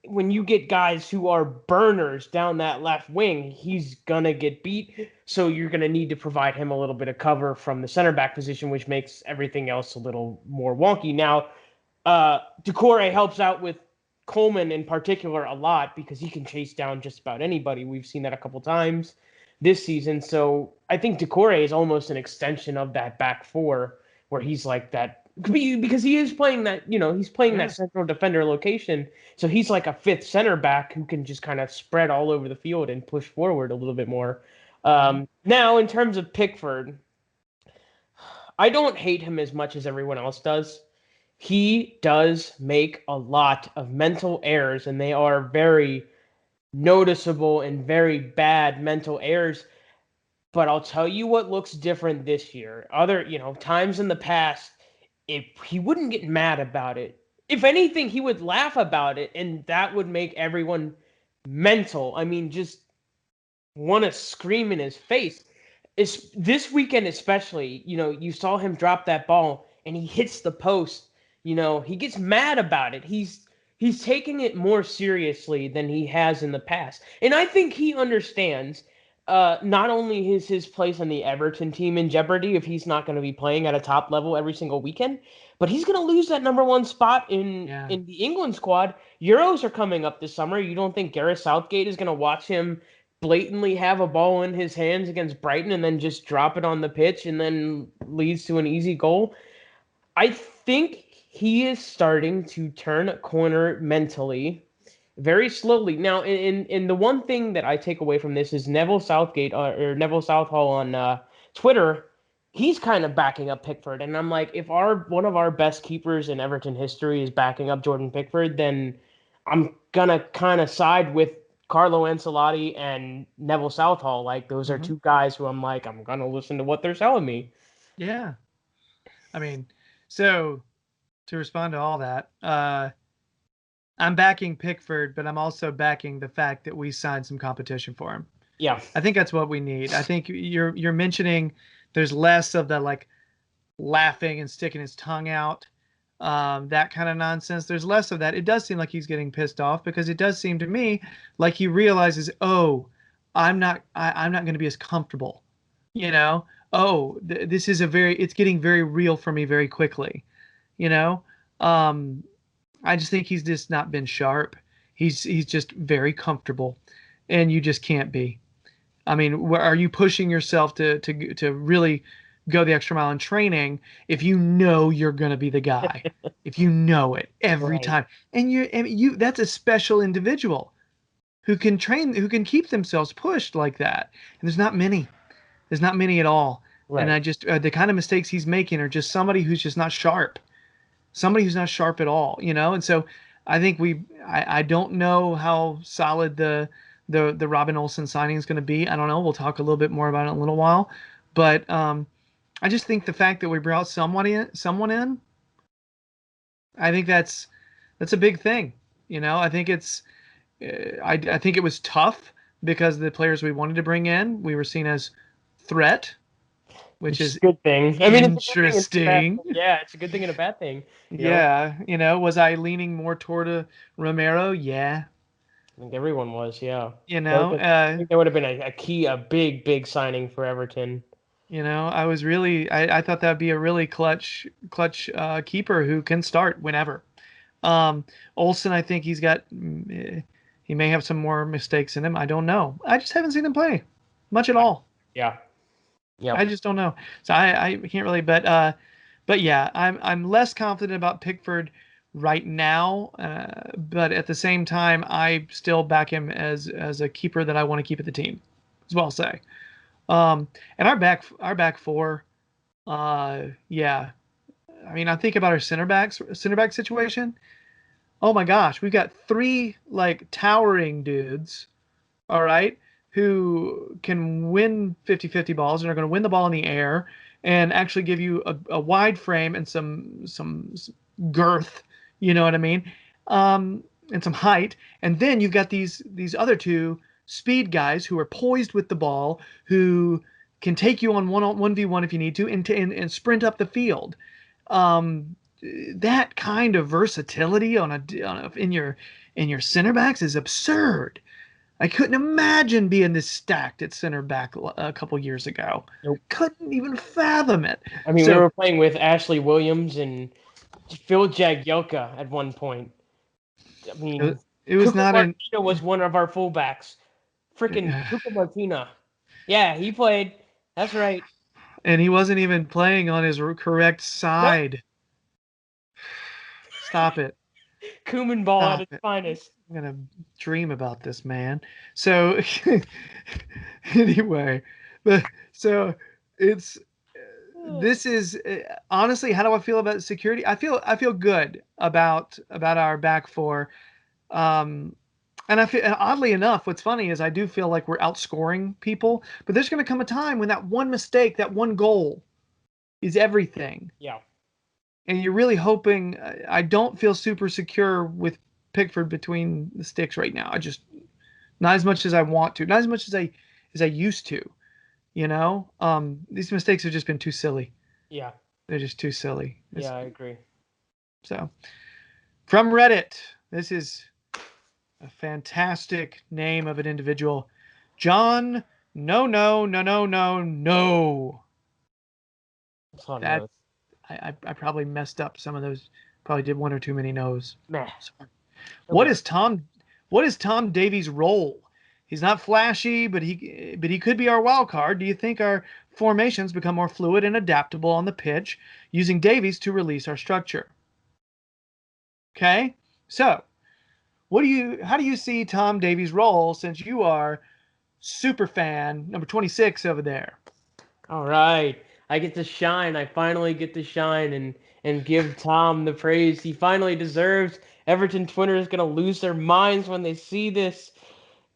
when you get guys who are burners down that left wing, he's gonna get beat. So you're gonna need to provide him a little bit of cover from the center back position, which makes everything else a little more wonky. Now, Decore helps out with Coleman in particular a lot because he can chase down just about anybody. We've seen that a couple times this season. So I think Decore is almost an extension of that back four where he's like that because he is playing that, he's playing that Yeah. central defender location. So he's like a fifth center back who can just kind of spread all over the field and push forward a little bit more. Mhm. Now, in terms of Pickford, I don't hate him as much as everyone else does. He does make a lot of mental errors, and they are very noticeable and very bad mental errors. But I'll tell you what looks different this year. Other, times in the past, if he wouldn't get mad about it. If anything, he would laugh about it, and that would make everyone mental. I mean, just want to scream in his face. It's this weekend especially, you saw him drop that ball and he hits the post. He gets mad about it. He's taking it more seriously than he has in the past. And I think he understands not only is his place on the Everton team in jeopardy if he's not going to be playing at a top level every single weekend, but he's going to lose that number one spot in Yeah. in the England squad. Euros are coming up this summer. You don't think Gareth Southgate is going to watch him blatantly have a ball in his hands against Brighton and then just drop it on the pitch and then leads to an easy goal? I think he is starting to turn a corner mentally very slowly. Now, in the one thing that I take away from this is Neville Southgate or Neville Southall on Twitter. He's kind of backing up Pickford, and I'm like, if our one of our best keepers in Everton history is backing up Jordan Pickford, then I'm gonna kind of side with Carlo Ancelotti and Neville Southall. Like those are Hmm. two guys who I'm like, I'm gonna listen to what they're telling me. Yeah. I mean, so to respond to all that, I'm backing Pickford, but I'm also backing the fact that we signed some competition for him. Yeah, I think that's what we need. I think you're mentioning there's less of the like laughing and sticking his tongue out, that kind of nonsense. There's less of that. It does seem like he's getting pissed off because it does seem to me like he realizes, oh, I'm not going to be as comfortable, you know. Oh, this is it's getting very real for me very quickly, you know. Um, I just think he's just not been sharp. He's just very comfortable, and you just can't be. I mean, are you pushing yourself to really go the extra mile in training if you know you're going to be the guy, if you know it every right, time, and you that's a special individual who can train, who can keep themselves pushed like that. And there's not many. There's not many at all. And right. I just the kind of mistakes he's making are just somebody who's just not sharp, somebody who's not sharp at all, you know. And so I think I don't know how solid the Robin Olsen signing is going to be. I don't know. We'll talk a little bit more about it in a little while, but I just think the fact that we brought someone in, I think that's a big thing. You know, I think it's I think it was tough because the players we wanted to bring in we were seen as threat, which Which is is a good thing. I mean, it's a good thing. It's a bad interesting. thing. Yeah, it's a good thing and a bad thing. You know, Yeah, you know, was I leaning more toward a Romero? Yeah, I think everyone was. Yeah, you that would know, have. I think that would have been a big, big signing for Everton. I was really, I thought that'd be a really clutch keeper who can start whenever. Um, Olsen, I think He may have some more mistakes in him. I don't know. I just haven't seen him play much at all. Yeah. I Yep. just don't know. So I can't really but yeah, I'm less confident about Pickford right now. But at the same time, I still back him as a keeper that I want to keep at the team, as well say. And our back four, yeah. I mean, I think about our center back situation. Oh my gosh, we've got three like towering dudes, all right, who can win 50-50 balls and are going to win the ball in the air and actually give you a wide frame and some girth, you know what I mean? And some height. And then you've got these other two speed guys who are poised with the ball, who can take you on 1v1 if you need to, and sprint up the field. Um, that kind of versatility in your center backs is absurd. I couldn't imagine being this stacked at center back a couple years ago. Nope. Couldn't even fathom it. I mean, we So were playing with Ashley Williams and Phil Jagielka at one point. I mean, it was Cuco not an, Martina was one of our fullbacks. Freaking Cuco Martina. Yeah, he played. That's right. and he wasn't even playing on his correct Nope. side. Stop it. Kuman ball at Stop its it. finest. I'm gonna dream about this man. So anyway, but so it's this is honestly, how do I feel about security? I feel good about our back four. Um, and and oddly enough, what's funny is I do feel like we're outscoring people, but there's going to come a time when that one mistake, that one goal, is everything, Yeah. and you're really hoping. I don't feel super secure with Pickford between the sticks right now. I just not as much as I want to, not as much as I used to. These mistakes have just been too silly. Yeah. They're just too silly. Yeah, I agree. So from Reddit, this is a fantastic name of an individual. John, no, no, no, no, no, no. It's a lot of That those. I probably messed up some of those. Probably did one or too many no's. Meh. Sorry. No What worries. is Tom? What is Tom Davies' role? He's not flashy, but he could be our wild card. Do you think our formations become more fluid and adaptable on the pitch using Davies to release our structure? Okay, so how do you see Tom Davies' role since you are super fan number 26 over there? All right. I get to shine. I finally get to shine and give Tom the praise he finally deserves. Everton Twitter is going to lose their minds when they see this.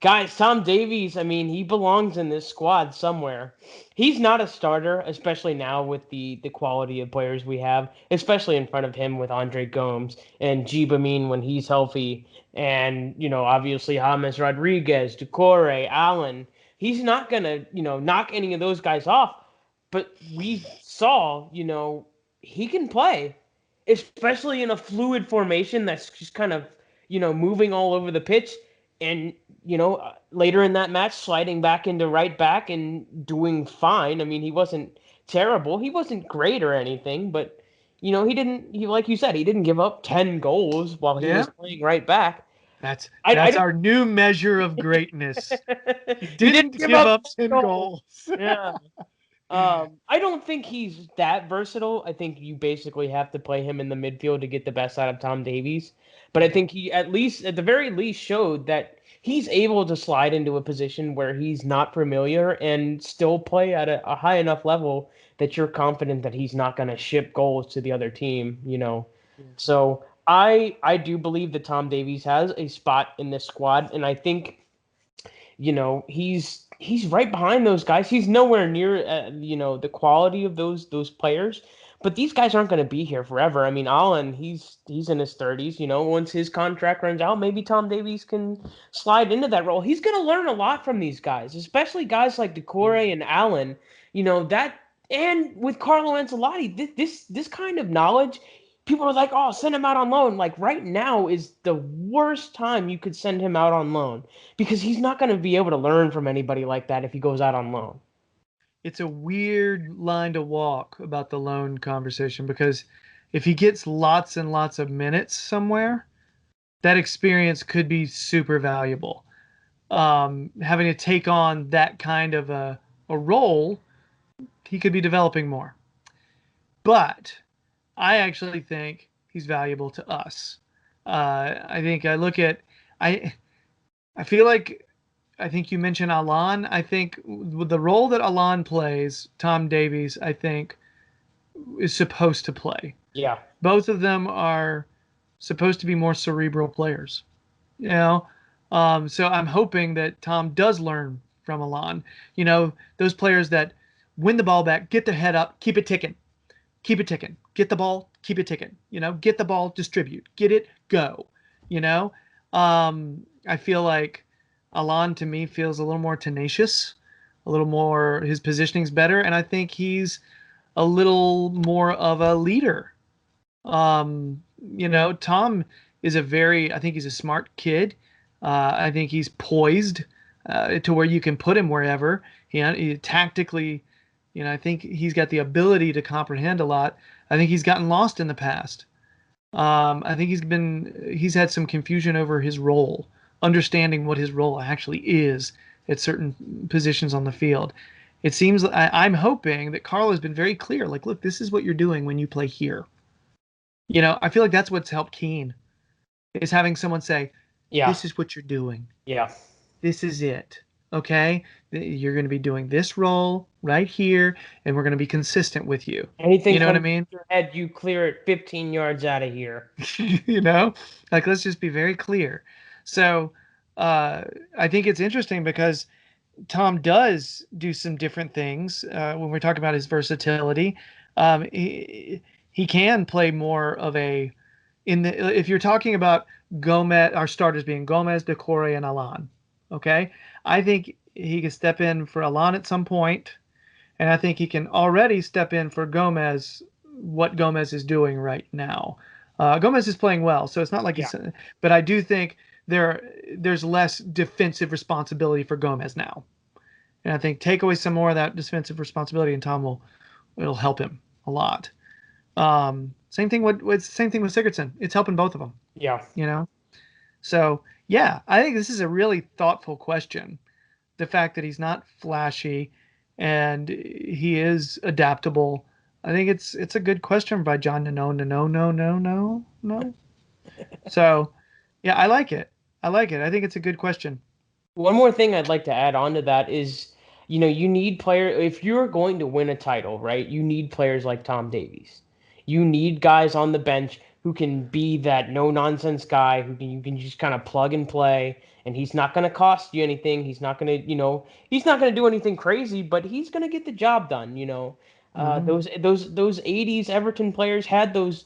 Guys, Tom Davies, I mean, he belongs in this squad somewhere. He's not a starter, especially now with the quality of players we have, especially in front of him with Andre Gomes and Gibamin when he's healthy, and obviously James Rodriguez, Decore, Allen. He's not gonna knock any of those guys off, but we saw he can play, especially in a fluid formation that's just kind of moving all over the pitch and later in that match, sliding back into right back and doing fine. I mean, he wasn't terrible. He wasn't great or anything, but he didn't. He like you said, he didn't give up 10 goals while he was Yeah, playing right back. that's I that's didn't. our new measure of greatness. He He didn't didn't give give up up 10 10 goals. goals. Yeah. I don't think he's that versatile. I think you basically have to play him in the midfield to get the best out of Tom Davies. But I think he at the very least, showed that he's able to slide into a position where he's not familiar and still play at a high enough level that you're confident that he's not going to ship goals to the other team. Yeah. So I do believe that Tom Davies has a spot in this squad, and I think he's right behind those guys. He's nowhere near the quality of those players, but these guys aren't going to be here forever. I mean, Allen, he's in his 30s. Once his contract runs out, maybe Tom Davies can slide into that role. He's going to learn a lot from these guys, especially guys like Decore and Allen. That, and with Carlo Ancelotti, this kind of knowledge. People are like, oh, send him out on loan. Like right now is the worst time you could send him out on loan because he's not going to be able to learn from anybody like that if he goes out on loan. It's a weird line to walk about the loan conversation because if he gets lots and lots of minutes somewhere, that experience could be super valuable. Having to take on that kind of a role, he could be developing more. But I actually think he's valuable to us. I think I look at I I feel like I think you mentioned Alan. I think with the role that Alan plays, Tom Davies, I think is supposed to play. Yeah. Both of them are supposed to be more cerebral players. You know, so I'm hoping that Tom does learn from Alan. Those players that win the ball back, get their head up, keep it ticking, get the ball, keep it ticking. Get the ball, distribute, get it, go. I feel like Alan to me feels a little more tenacious, a little more his positioning's better, and I think he's a little more of a leader. Tom is I think he's a smart kid. I think he's poised to where you can put him wherever. He tactically, I think he's got the ability to comprehend a lot. I think he's gotten lost in the past. I think he's had some confusion over his role, understanding what his role actually is at certain positions on the field. It seems I'm hoping that Carl has been very clear. Like, look, this is what you're doing when you play here. I feel like that's what's helped Keane is having someone say, Yeah. "This is what you're doing. Yeah. This is it. Okay, you're going to be doing this role right here, and we're going to be consistent with you." Anything You know what I comes mean? to your head, you clear it 15 yards out of here. you know, like let's just be very clear. So, I think it's interesting because Tom does do some different things when we talk about his versatility. He can play more of a if you're talking about Gomez, our starters being Gomez, Decore, and Alan. Okay, I think he can step in for Alan at some point, and I think he can already step in for Gomez. What Gomez is doing right now, Gomez is playing well, so it's not like Yeah. he's. But I do think there's less defensive responsibility for Gomez now. And I think take away some more of that defensive responsibility, and Tom it'll help him a lot. Same thing with Sigurdsson. It's helping both of them. Yeah. You know. So yeah, I think this is a really thoughtful question. The fact that he's not flashy, and he is adaptable. I think it's a good question by John. No. So yeah, I like it. I like it. I think it's a good question. One more thing I'd like to add on to that is, you need if you're going to win a title, right? You need players like Tom Davies. You need guys on the bench who can be that no nonsense guy who you can just kind of plug and play, and he's not going to cost you anything. He's not going to do anything crazy, but he's going to get the job done. Mm-hmm. Those 80s Everton players had those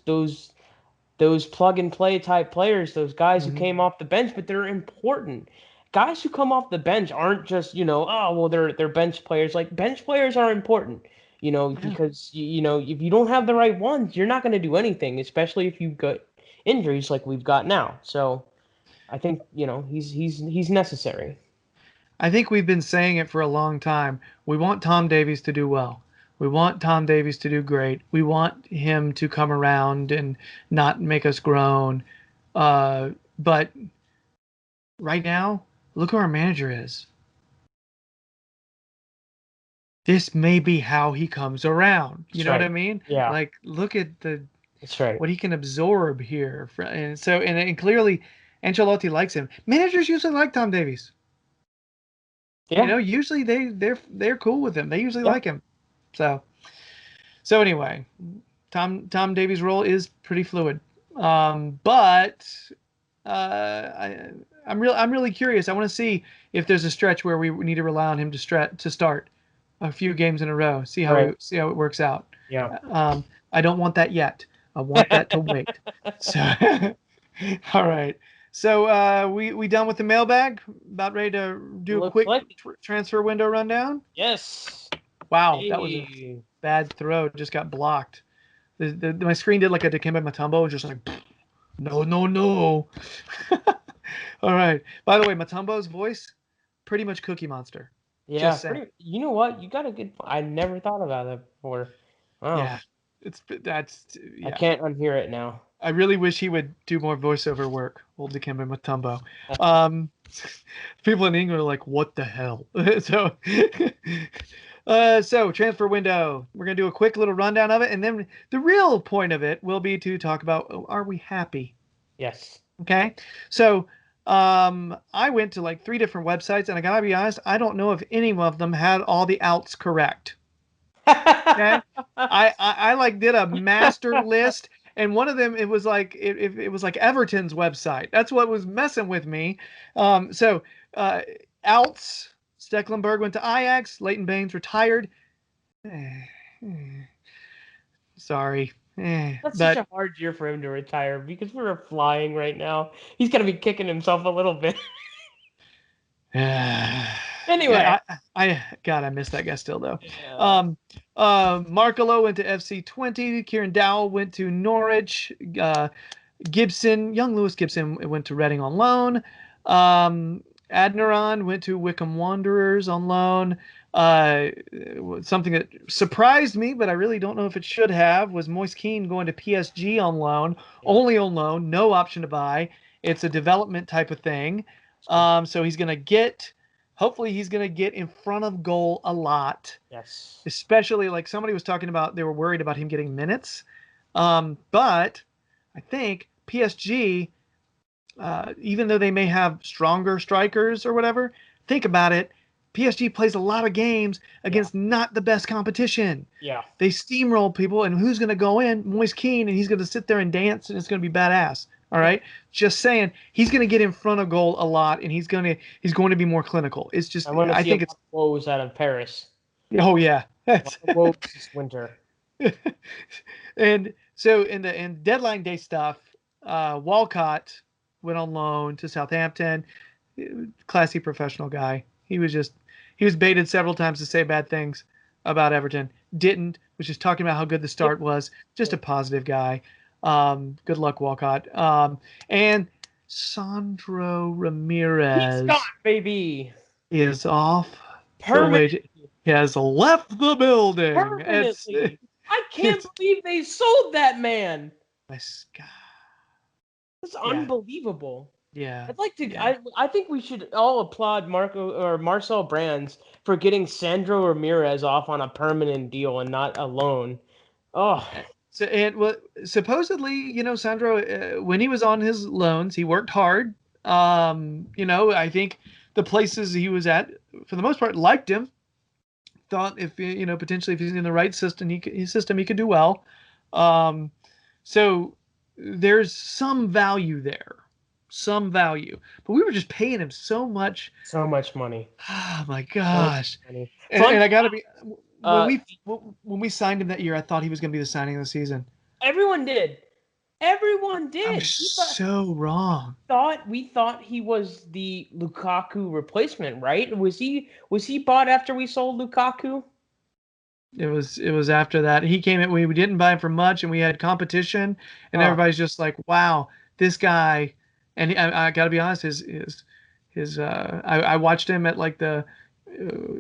plug and play type players, those guys who Mm-hmm. came off the bench, but they're important. Guys who come off the bench aren't just, oh, well, they're bench players. Like bench players are important, Yeah. because if you don't have the right ones, you're not going to do anything, especially if you've got injuries like we've got now. So I think, he's necessary. I think we've been saying it for a long time. We want Tom Davies to do well. We want Tom Davies to do great. We want him to come around and not make us groan. But right now, look who our manager is. This may be how he comes around. You That's know what right. I mean? Yeah, Like, look at that's right. what he can absorb here. And clearly, Ancelotti likes him. Managers usually like Tom Davies. Yeah, Usually they're cool with him. They usually yeah. like him. So so anyway, Tom Davies' role is pretty fluid. But I'm really curious. I want to see if there's a stretch where we need to rely on him to start a few games in a row. Right. See how it works out. Yeah. I don't want that yet. I want that to wait. So all right. So we done with the mailbag? About ready to do a Looks quick like it. transfer window rundown? Yes. Wow, that was a Hey. bad throw. Just got blocked. My screen did like a Dikembe Mutombo, just like no, no, no. All right. By the way, Mutombo's voice, pretty much Cookie Monster. Yeah, Just saying. pretty. You know what? You got a good. I never thought about that before. Wow. Yeah, that's I yeah. can't unhear it now. I really wish he would do more voiceover work, old Dikembe Mutombo. Um, People in England are like, what the hell? So transfer window. We're gonna do a quick little rundown of it, and then the real point of it will be to talk about, are we happy? Yes. Okay. So I went to like 3 different websites, and I gotta be honest, I don't know if any of them had all the outs correct. Okay. I like did a master list, and one of them, it was like it was like Everton's website. That's what was messing with me. So uh, outs. Stecklenburg went to Ajax. Leighton Baines retired. Sorry. That's such But a hard year for him to retire because we're flying right now. He's gonna be kicking himself a little bit. Anyway. yeah, God, I miss that guy still though. Yeah. Um, Markelo went to FC 20. Kieran Dowell went to Norwich. Gibson, young Lewis Gibson, went to Reading on loan. Adniran went to Wycombe Wanderers on loan. Uh, Something that surprised me, but I really don't know if it should have, was Moise Kean going to PSG on loan, Yeah. only on loan, no option to buy. It's a development type of thing. So hopefully he's gonna get in front of goal a lot, Yes. especially like somebody was talking about, they were worried about him getting minutes. But I think PSG, even though they may have stronger strikers or whatever, think about it. PSG plays a lot of games Yeah. against not the best competition. Yeah. They steamroll people, and who's going to go in? Moise Kean, and he's going to sit there and dance, and it's going to be badass. All right, just saying, he's going to get in front of goal a lot, and he's going to be more clinical. It's just, I want to I see a think lot it's, of woes out of Paris. oh yeah, A lot of woes this winter. and so in deadline day stuff, Walcott went on loan to Southampton. Classy professional guy. He was baited several times to say bad things about Everton. Didn't, was just talking about how good the Yep. start was. Just a positive guy. Good luck, Walcott. And Sandro He's gone, Ramirez baby. is off the Permanent. way. He has left the building. It's Permanently. I can't it's believe they sold that man. my sky. That's Yeah, unbelievable. yeah, I'd like to. yeah. I think we should all applaud Marco or Marcel Brands for getting Sandro Ramirez off on a permanent deal and not a loan. Oh, So and well, supposedly, Sandro, when he was on his loans, he worked hard. I think the places he was at, for the most part, liked him. Thought if potentially if he's in the right system, he could do well. Um, so there's some value there, some value. But we were just paying him so much. so much money. Oh my So much gosh! money. And Fun. I gotta be, when Uh, we signed him that year, I thought he was gonna be the signing of the season. everyone did. Everyone I was did. so wrong. We thought he was the Lukaku replacement, right? Was he bought after we sold Lukaku? It was after that he came in. We didn't buy him for much, and we had competition, and Oh, everybody's just like, "Wow, this guy." And I got to be honest, his I watched him at like the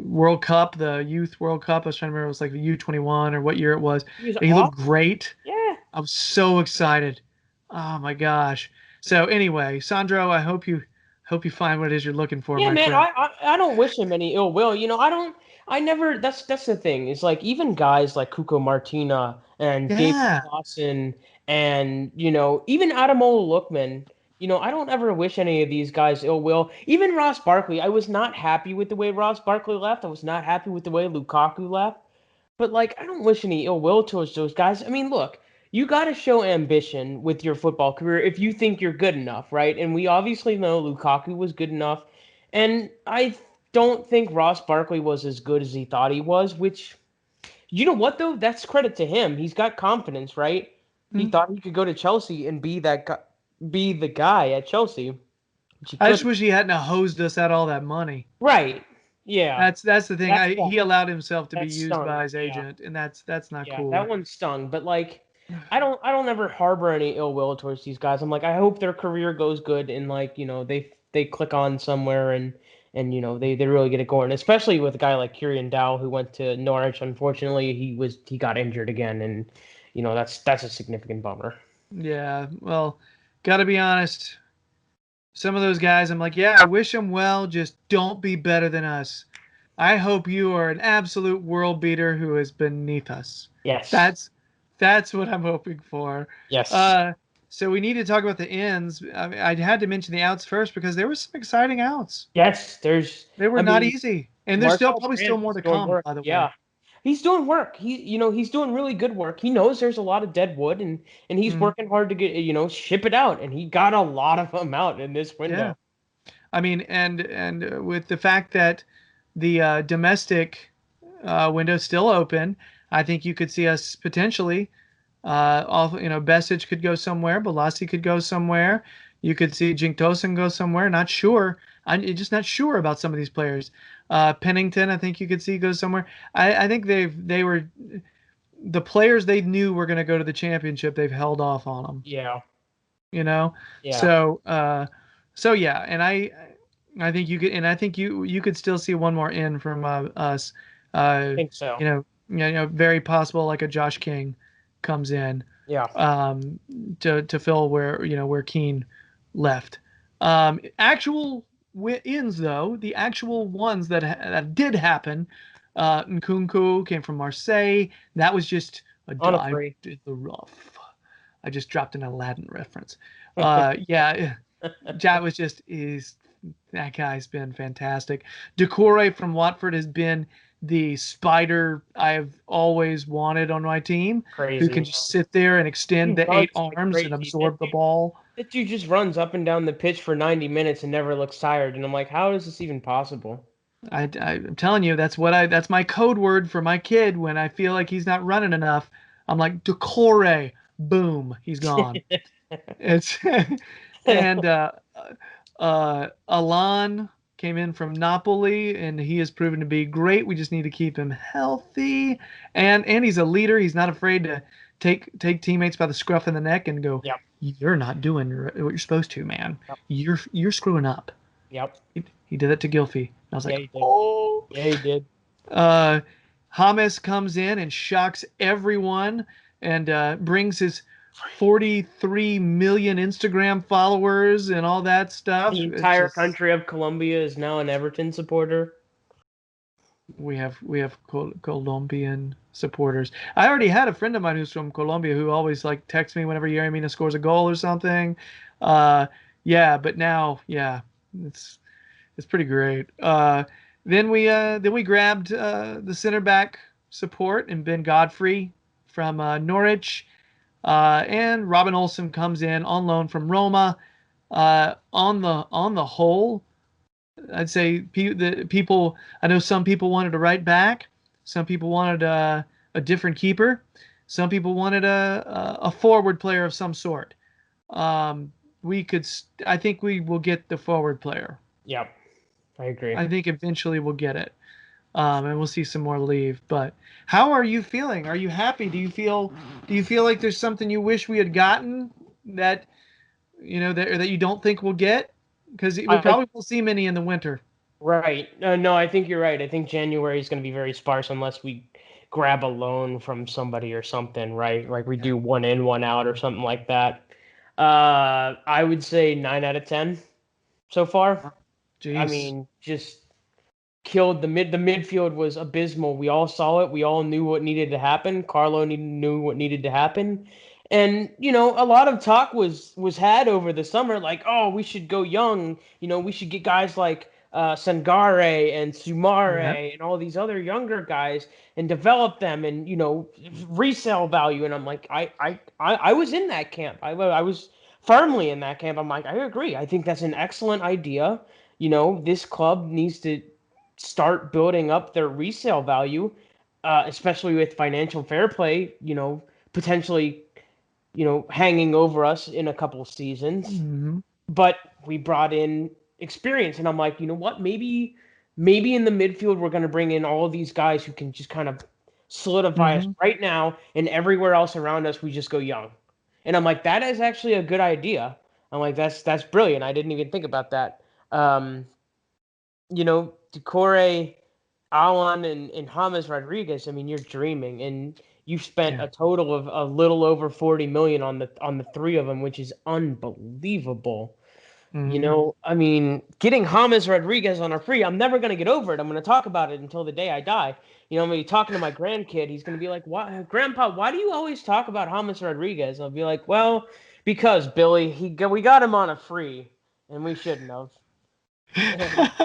World Cup, the Youth World Cup. I was trying to remember, it was like the U21 or what year it was. he was And he off. looked great. Yeah. I was so excited. Oh my gosh. So anyway, Sandro, I hope you find what it is you're looking for, Yeah, my man, friend. I don't wish him any ill will. I don't. I never. That's the thing. It's like even guys like Cuco Martina and David Yeah. Dawson and even Adamola Lookman. I don't ever wish any of these guys ill will. Even Ross Barkley. I was not happy with the way Ross Barkley left. I was not happy with the way Lukaku left. But like, I don't wish any ill will towards those guys. I mean, look, you got to show ambition with your football career if you think you're good enough, right? And we obviously know Lukaku was good enough, and I don't think Ross Barkley was as good as he thought he was. Which, you know what though? That's credit to him. He's got confidence, right? He Hmm. thought he could go to Chelsea and be the guy at Chelsea, which he I just couldn't. wish he hadn't hosed us out all that money. Right? Yeah. That's the thing. That's one. He allowed himself to be That used stung. by his Yeah. agent, and that's not Yeah, that cool. one stung. But like, I don't ever harbor any ill will towards these guys. I'm like, I hope their career goes good and like, they click on somewhere and they really get it going. Especially with a guy like Kieran Dowell who went to Norwich. Unfortunately, he got injured again, and that's a significant bummer. Yeah. Well, got to be honest. Some of those guys, I'm like, yeah, I wish them well. Just don't be better than us. I hope you are an absolute world beater who is beneath us. Yes. That's that's what I'm hoping for. Yes. Uh, so we need to talk about the ins. I mean, I had to mention the outs first because there were some exciting outs. Yes. They were I not mean, easy, and there's still Marcel probably still Brandt more is to doing come. work. By the way. Yeah. He's doing work. He's doing really good work. He knows there's a lot of dead wood, and he's Mhm. working hard to get, ship it out. And he got a lot of them out in this Yeah. window. I mean, and with the fact that the domestic window's still open, I think you could see us potentially. Besic could go somewhere. Balassi could go somewhere. You could see Jinktosen go somewhere. Not sure. I'm just not sure about some of these players. Pennington, I think you could see go somewhere. I think they were the players they knew were going to go to the championship. They've held off on them. Yeah. You know, Yeah. so yeah, and I think you could, and I think you could still see one more in from us. I Uh, think so. very possible like a Josh King comes in Yeah. um, to fill where Keane left. Actual ins though, the actual ones that did happen. Nkunku came from Marseille. That was just a On a dive free. in the rough. I just dropped an Aladdin reference. Yeah, that was just is that guy's been fantastic. Decore from Watford has been the spider I've always wanted on my team, who Crazy, can man. just sit there and He extend the eight runs like arms and crazy. That absorb the dude, ball. that dude just runs up and down the pitch for 90 minutes and never looks tired. And I'm like, how is this even possible? I'm telling you, that's my code word for my kid when I feel like he's not running enough. I'm like Decore, boom, he's gone. It's and Alan came in from Napoli, and he has proven to be great. We just need to keep him healthy, and he's a leader. He's not afraid to take teammates by the scruff of the neck and go, Yep. "You're not doing what you're supposed to, man. Yep. You're screwing up." Yep. He did it to Gilfy. I was Yeah, like, he did. "Oh." Yeah, he did. Uh, James comes in and shocks everyone and brings his 43 million Instagram followers and all that The stuff. It's entire just country of Colombia is now an Everton supporter. we have Colombian supporters. I already had a friend of mine who's from Colombia who always like texts me whenever Yeremina scores a goal or something. Uh, yeah, but now, yeah, it's it's pretty great. Then we grabbed the center back support and Ben Godfrey from Norwich, and Robin Olsen comes in on loan from Roma. On the whole, I'd say the people. I know some people wanted a right back, some people wanted a different keeper, some people wanted a forward player of some sort. We could. I think we will get the forward player. Yep, I agree. I think eventually we'll get it, and we'll see some more leave. But how are you feeling? Are you happy? Do you feel like there's something you wish we had gotten that that you don't think we'll get? Because we I probably won't see many in the winter. Right. No, I think you're right. I think January is going to be very sparse unless we grab a loan from somebody or something, right? Like we Yeah. do one in, one out or something like that. I would say 9 out of 10 so far. I Jeez. mean, just killed the midfield was abysmal. We all saw it. We all knew what needed to happen. Carlo knew what needed to happen. And a lot of talk was had over the summer, like, oh, we should go young. We should get guys like Sangare and Yeah. Sumare and all these other younger guys and develop them and resale value. And I'm like, I was in that camp. I was firmly in that camp. I'm like, I agree. I think that's an excellent idea. This club needs to start building up their resale value, especially with financial fair play, potentially, hanging over us in a couple seasons. Mm-hmm. But we brought in experience, and I'm like, you know what? Maybe in the midfield we're going to bring in all these guys who can just kind of solidify us Mm-hmm. right now, and everywhere else around us we just go young. And I'm like, that is actually a good idea. I'm like, that's brilliant. I didn't even think about that. Decore Alan and James Rodriguez, I mean, you're dreaming, and you've spent Yeah. a total of a little over 40 million on the three of them, which is unbelievable. You Hmm. know, I mean, getting James Rodriguez on a free, I'm never gonna get over it. I'm gonna talk about it until the day I die. You know, I'm gonna be talking to my grandkid. He's gonna be like, "Why, Grandpa? Why do you always talk about James Rodriguez?" I'll be like, "Well, because Billy, we got him on a free, and we shouldn't have." And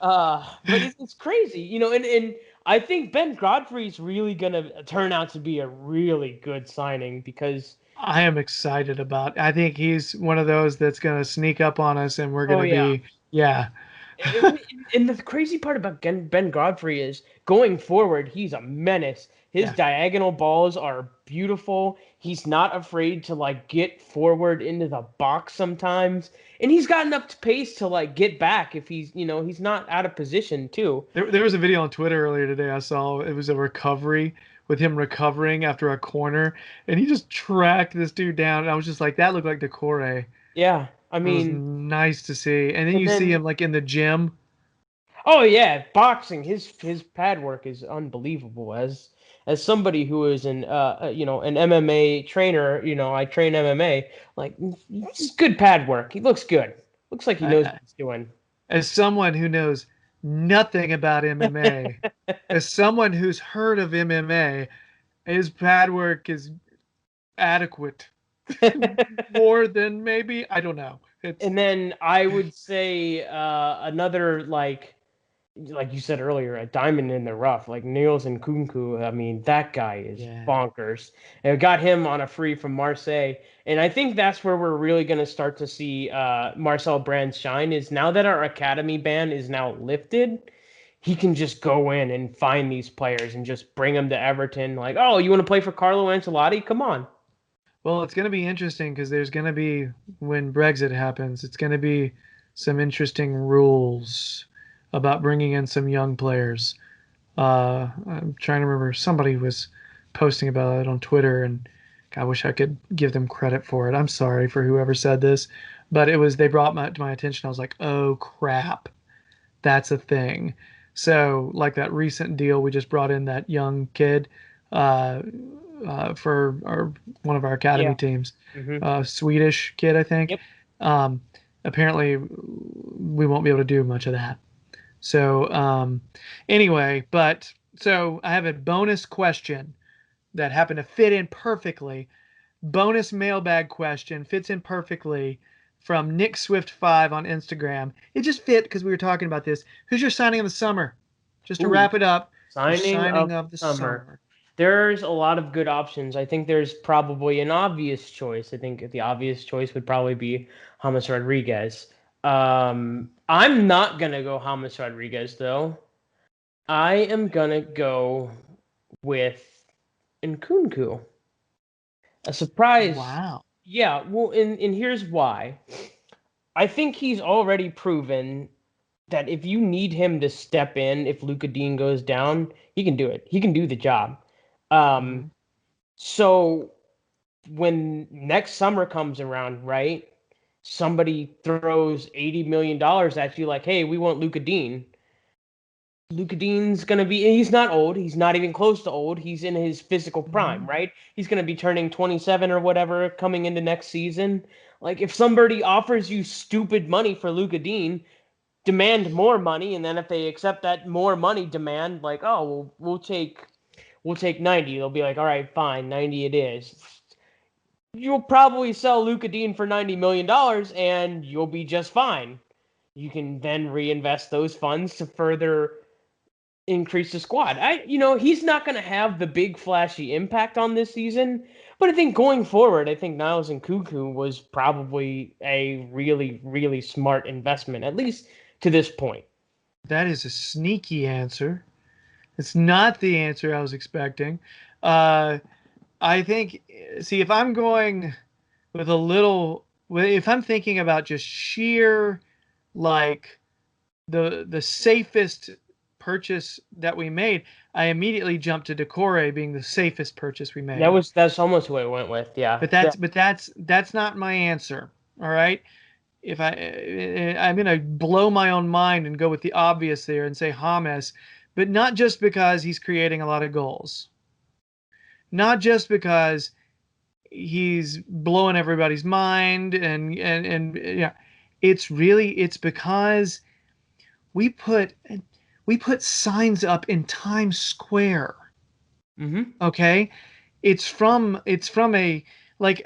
but it's crazy, you know, and I think Ben Godfrey's really gonna turn out to be a really good signing because I am excited about. I think he's one of those that's going to sneak up on us, and we're going oh to yeah. be, yeah. And the crazy part about Ben Godfrey is going forward, he's a menace. His Yeah. diagonal balls are beautiful. He's not afraid to like get forward into the box sometimes. And he's got enough pace to like get back if he's, you know, he's not out of position too. There was a video on Twitter earlier today I saw. It was a recovery with him recovering after a corner, and he just tracked this dude down. And I was just like, that looked like Decore. Yeah. I It was mean, nice to see. And then and you see then him like in the gym. oh yeah, boxing. His pad work is unbelievable. As somebody who is you know an MMA trainer, you know I train MMA. Like just good pad work. He looks good. Looks like he knows what he's doing. As someone who knows nothing about MMA, as someone who's heard of MMA, his pad work is adequate. More than maybe, I don't know. It's And then I would say another like you said earlier, a diamond in the rough, like Niels and Kunku. I mean, that guy is yeah. bonkers. And I got him on a free from Marseille, and I think that's where we're really going to start to see Marcel Brand shine. Is now that our academy ban is now lifted, he can just go in and find these players and just bring them to Everton. Like, oh, you want to play for Carlo Ancelotti? Come on. Well, it's going to be interesting because there's going to be, when Brexit happens, it's going to be some interesting rules about bringing in some young players. I'm trying to remember, somebody was posting about it on Twitter, and I wish I could give them credit for it. I'm sorry for whoever said this, but it was, they brought to my attention. I was like, oh crap, that's a thing. So, like that recent deal, we just brought in that young kid uh, for one of our academy Yeah. teams, Hmm. Swedish kid, I think. Yep. Um, Apparently, we won't be able to do much of that. So, anyway, but so I have a bonus question that happened to fit in perfectly. Bonus mailbag question fits in perfectly from Nick Swift 5 on Instagram. It just fit because we were talking about this. Who's your signing of the summer? Just to Ooh, wrap it up, your signing signing of of the summer. summer. There's a lot of good options. I think there's probably an obvious choice. I think the obvious choice would probably be James Rodriguez. I'm not gonna go James Rodriguez though. I am gonna go with Nkunku. A surprise. Wow. Yeah, well, and here's why. I think he's already proven that if you need him to step in, if Luka Dean goes down, he can do it. He can do the job. Um, Hmm. so when next summer comes around, right? Somebody throws $80 million at you, like, "Hey, we want Luka Dean." Luka Dean's gonna be. He's not old. He's not even close to old. He's in his physical prime, Hmm. right? He's gonna be turning 27 or whatever coming into next season. Like, if somebody offers you stupid money for Luka Dean, demand more money, and then if they accept that more money demand, like, oh, we'll take 90. They'll be like, all right, fine, 90 it is. You'll probably sell Luka Dean for $90 million, and you'll be just fine. You can then reinvest those funds to further increase the squad. He's not going to have the big flashy impact on this season, but I think going forward, I think Niles and Cuckoo was probably a really, really smart investment, at least to this point. That is a sneaky answer. It's not the answer I was expecting. Uh, I think, see, if I'm going with a little, if I'm thinking about just sheer, like, the safest purchase that we made, I immediately jumped to Decore being the safest purchase we That made. was that's almost who I went with. Yeah. But that's not my answer. All right. If I'm gonna blow my own mind and go with the obvious there and say Hamas, but not just because he's creating a lot of goals, not just because he's blowing everybody's mind and yeah, it's because we put we put signs up in Times Square. Mm-hmm. Okay, it's from a like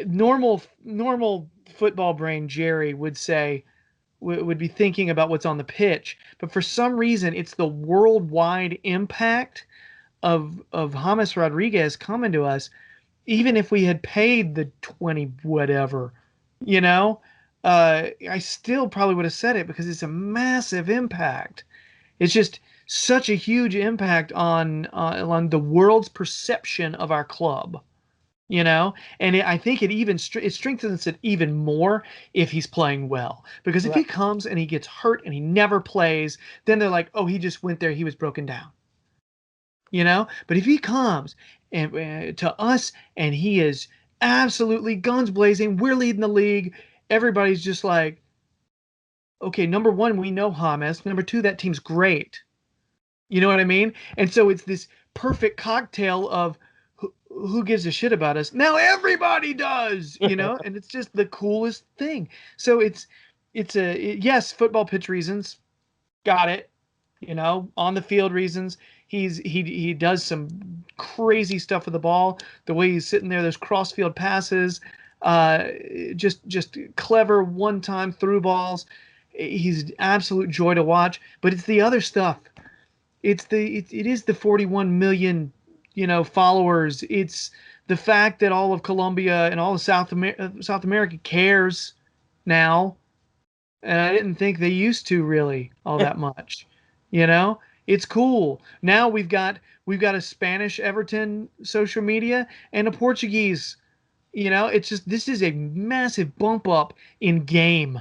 normal football brain Jerry would say would be thinking about what's on the pitch, but for some reason it's the worldwide impact of James Rodriguez coming to us. Even if we had paid the 20 whatever, you know, I still probably would have said it because it's a massive impact. It's just such a huge impact on the world's perception of our club, and I think it strengthens it even more if he's playing well. Because if he Right. comes and he gets hurt and he never plays, then they're like, oh, he just went there, he was broken down. But if he comes and to us and he is absolutely guns blazing, we're leading the league. Everybody's just like, okay, number one, we know James. Number two, that team's great. You know what I mean? And so it's this perfect cocktail of who gives a shit about us? Now everybody does, and it's just the coolest thing. So yes, football pitch reasons, got it. On the field reasons. He does some crazy stuff with the ball. The way he's sitting there, those crossfield passes, uh, just clever one time through balls. He's absolute joy to watch. But it's the other stuff. It is the 41 million followers. It's the fact that all of Colombia and all of South America cares now, and I didn't think they used to really all that much. You know, it's cool. Now we've got a Spanish Everton social media and a Portuguese. It's just this is a massive bump up in game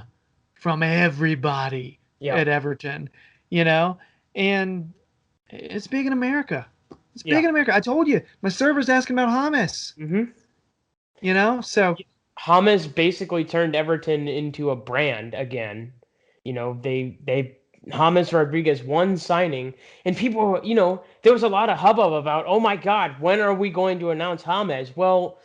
from everybody Yeah. at Everton. You know, and it's big in America. It's big Yeah. in America. I told you, my server's asking about James. Mm-hmm. So James basically turned Everton into a brand again. They James Rodriguez one signing, and people, there was a lot of hubbub about, oh my God, when are we going to announce James? Well,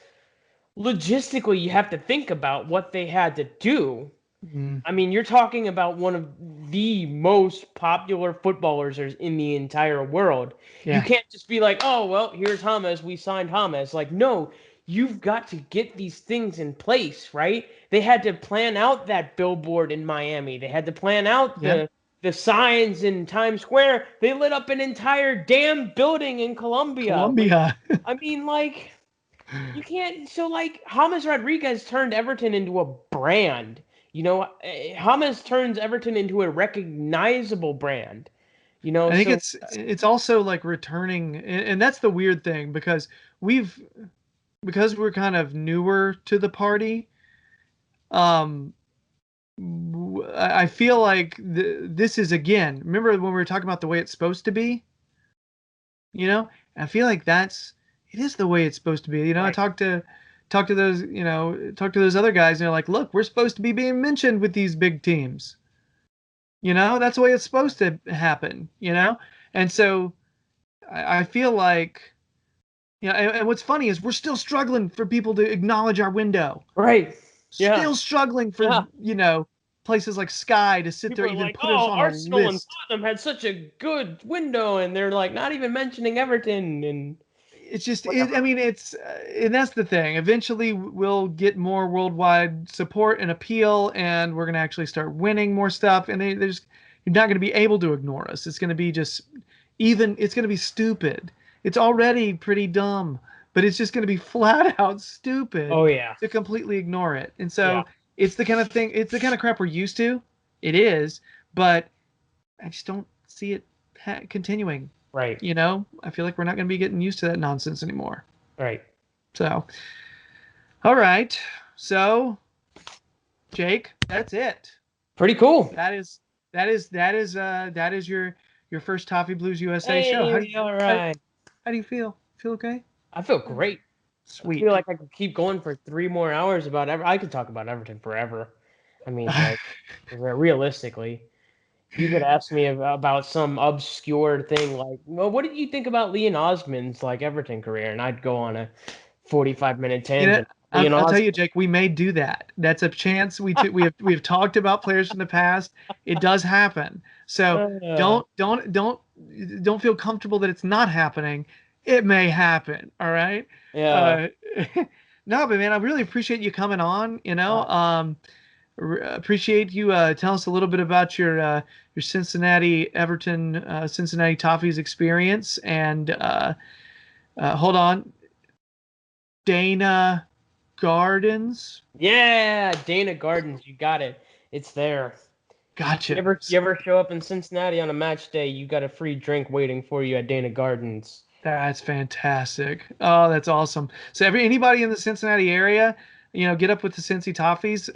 logistically, you have to think about what they had to do. mm, I mean, you're talking about one of the most popular footballers in the entire world. You yeah, can't just be like, oh, well, here's James. We signed James. Like, no, you've got to get these things in place, right? They had to plan out that billboard in Miami. They had to plan out yep, the signs in Times Square. They lit up an entire damn building in Colombia. Like, Columbia. I mean, like, you can't. So, like, James Rodriguez turned Everton into a brand. James turns Everton into a recognizable brand. I think So it's also like returning, and that's the weird thing we've because we're kind of newer to the party. Um, I feel like this is again. Remember when we were talking about the way it's supposed to be? I feel like it is the way it's supposed to be. I right, talked to those other guys, and they're like, look, we're supposed to be being mentioned with these big teams. That's the way it's supposed to happen. And so I feel like, and what's funny is we're still struggling for people to acknowledge our window. right, yeah, Still struggling for, yeah. places like Sky to sit there, People are even like, put us oh, on a Arsenal and list. Tottenham had such a good window, and they're like not even mentioning Everton and It's just, I whatever. mean, and that's the thing. Eventually, we'll get more worldwide support and appeal, and we're going to actually start winning more stuff. And there's, you're not going to be able to ignore us. It's going to be it's going to be stupid. It's already pretty dumb, but it's just going to be flat out stupid Oh yeah, to completely ignore it. And yeah, so it's the kind of crap we're used to. It is, but I just don't see it continuing. right, I feel like we're not going to be getting used to that nonsense anymore. right. So, all right. So, Jake, that's it. Pretty cool. That is your first Toffee Blues USA show. Hey, all How, right. how do you feel? Feel okay? I feel great. I feel Sweet. like I could keep going for 3 more hours about I could talk about Everton forever. I mean, like realistically. You could ask me about some obscure thing like, well, what did you think about Leon Osman's like Everton career? And I'd go on a 45-minute You know, tangent. I'll, Leon I'll tell Osman. you, Jake, we may do that. That's a chance we have talked about players from the past. It does happen. So Uh, don't feel comfortable that it's not happening. It may happen. All right. yeah. Uh, no, but man, I really appreciate you coming on. Appreciate you telling us a little bit about your Cincinnati Everton Cincinnati Toffees experience. And hold on, Dana Gardens. Yeah, Dana Gardens, you got it. It's there. You Gotcha. ever you ever show up in Cincinnati on a match day, you got a free drink waiting for you at Dana Gardens. That's fantastic. Oh, that's awesome. So anybody in the Cincinnati area, get up with the Cincy Toffees,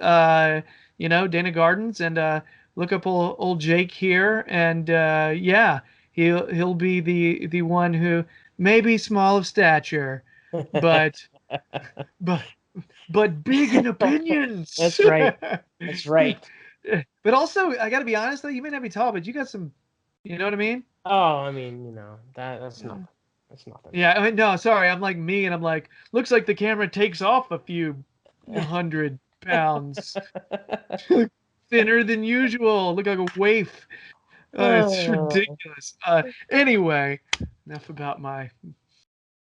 Dana Gardens, and look up old Jake here, and yeah, he'll be the one who may be small of stature, but but but big in opinions. That's right. That's right. But also, I got to be honest though, you may not be tall, but you got some, you know what I mean? Oh, I mean, that's Yeah. nothing. That's nothing. Yeah, I mean, no, sorry, I'm like me, and I'm like, looks like the camera takes off a few 100 pounds, thinner than usual. Look like a waif. It's Oh, ridiculous. Anyway, enough about my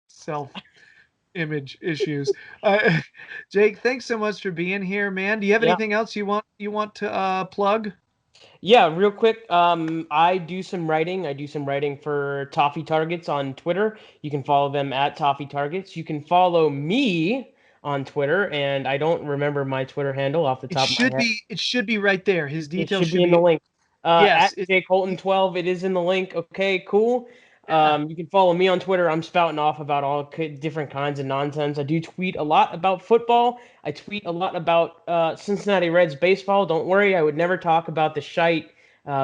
self-image issues. Uh, Jake, thanks so much for being here, man. Do you have yeah. anything else you want to plug? Yeah, real quick. I do some writing. I do some writing for Toffee Targets on Twitter. You can follow them at Toffee Targets. You can follow me on Twitter, and I don't remember my Twitter handle off the It top of my should head. be it should be right there. His It details should be should in the be link. At yes. Jake Holton 12, it is in the link. Okay, cool. Yeah. You can follow me on Twitter. I'm spouting off about all different kinds of nonsense. I do tweet a lot about football. I tweet a lot about Cincinnati Reds baseball. Don't worry, I would never talk about the shite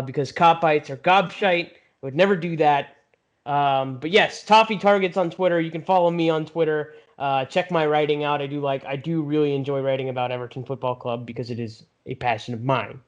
because copites are gobshite. I would never do that. But yes, Toffee Targets on Twitter. You can follow me on Twitter. Check my writing out. I do really enjoy writing about Everton Football Club because it is a passion of mine.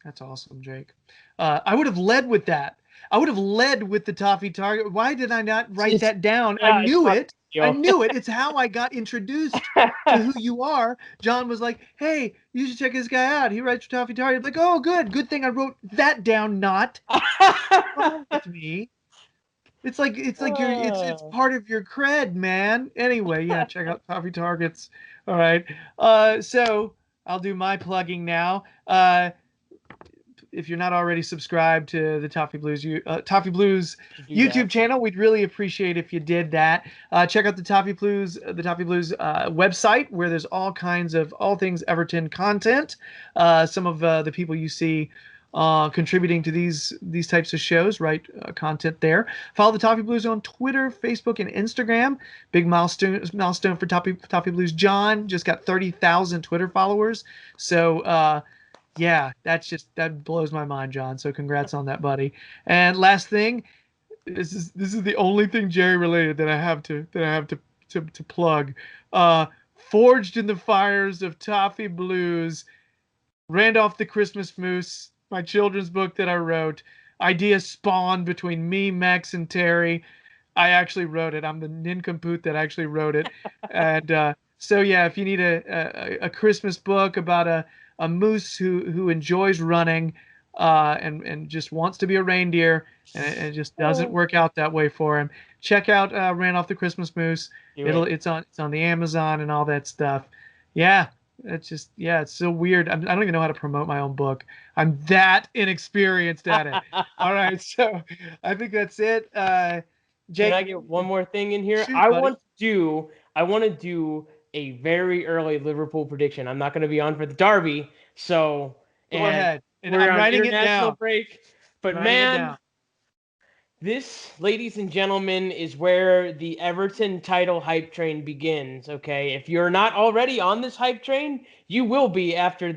That's awesome, Jake. I would have led with that. I would have led with the toffee target. Why did I not write It's that down? I yeah, it's knew not it. I yo. knew it. It's how I got introduced to who you are. John was like, "Hey, you should check this guy out. He writes for Toffee Target." I'm like, "Oh, good. Good thing I wrote that down. Not wrong with me. It's like it's Uh, part of your cred, man. Anyway, yeah, check out Toffee Targets. All right. So I'll do my plugging now. If you're not already subscribed to the Toffee Blues to do YouTube that. channel, we'd really appreciate if you did that. Check out the Toffee Blues website where there's all things Everton content. Some of the people you see contributing to these types of shows, right? Content there. Follow the Toffee Blues on Twitter, Facebook, and Instagram. Big milestone for Toffee Blues. John just got 30,000 Twitter followers. So yeah, that blows my mind, John. So congrats on that, buddy. And last thing, this is the only thing Gerry related that I have to plug. Uh, Forged in the Fires of Toffee Blues, Randolph the Christmas Moose, my children's book that I wrote. Ideas spawned between me, Max, and Terry. I actually wrote it. I'm the nincompoop that actually wrote it. And so yeah, if you need a Christmas book about a moose who enjoys running and just wants to be a reindeer and it just doesn't Oh, work out that way for him, check out Ran Off the Christmas Moose. do It'll it. it's on the Amazon and all that stuff. Yeah, it's so weird. I don't even know how to promote my own book. I'm that inexperienced at it. All right, so I think that's it. Can I Jake, get one more thing in here? shoot, buddy. I want to do a very early Liverpool prediction. I'm not going to be on for the derby, so Go and ahead. And we're I'm on writing it international down. break. But Writing it man, down. this, ladies and gentlemen, is where the Everton title hype train begins. Okay, if you're not already on this hype train, you will be after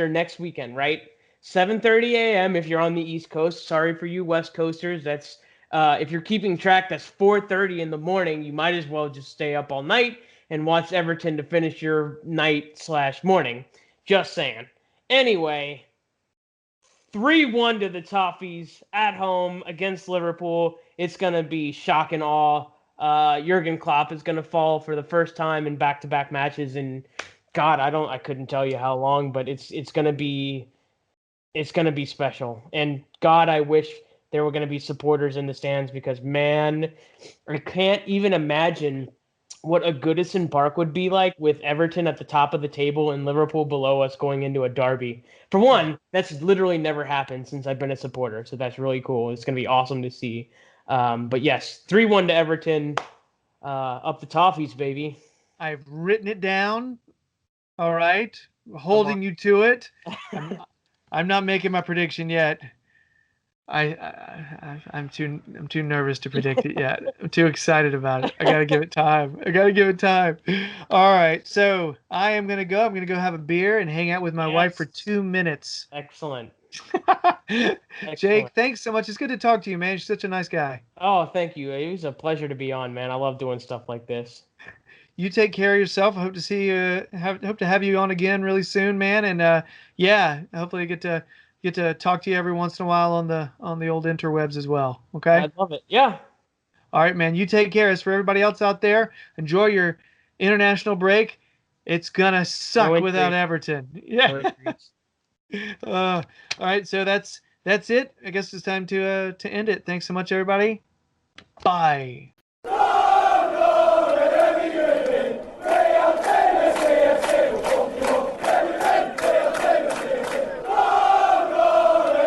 next weekend, right? 7:30 a.m. if you're on the East Coast. Sorry for you West Coasters. That's if you're keeping track, that's 4:30 in the morning. You might as well just stay up all night and watch Everton to finish your night/morning. Just saying. Anyway, 3-1 to the Toffees at home against Liverpool. It's going to be shock and awe. Jurgen Klopp is going to fall for the first time in back-to-back matches, and God, I couldn't tell you how long, but it's going to be special. And God, I wish there were going to be supporters in the stands, because man, I can't even imagine what a Goodison Park would be like with Everton at the top of the table and Liverpool below us going into a derby. For one, that's literally never happened since I've been a supporter, so that's really cool. It's going to be awesome to see. But yes, 3-1 to Everton, up the Toffees, baby. I've written it down. All right, Come on. holding you to it. I'm not making my prediction yet. I'm too nervous to predict it yet. I'm too excited about it. I gotta give it time. I gotta give it time. All right, so I am gonna go. I'm gonna go have a beer and hang out with my wife for Yes. 2 minutes. Excellent. Jake, Excellent. thanks so much. It's good to talk to you, man. You're such a nice guy. Oh, thank you. It was a pleasure to be on, man. I love doing stuff like this. You take care of yourself. I hope to see you. Hope to have you on again really soon, man. And yeah, hopefully get to talk to you every once in a while on the old interwebs as well. Okay. I love it. Yeah. All right, man. You take care. As for everybody else out there, enjoy your international break. It's gonna No suck without injuries. Everton. No Yeah. injuries. All right. So that's it. I guess it's time to end it. Thanks so much, everybody. Bye.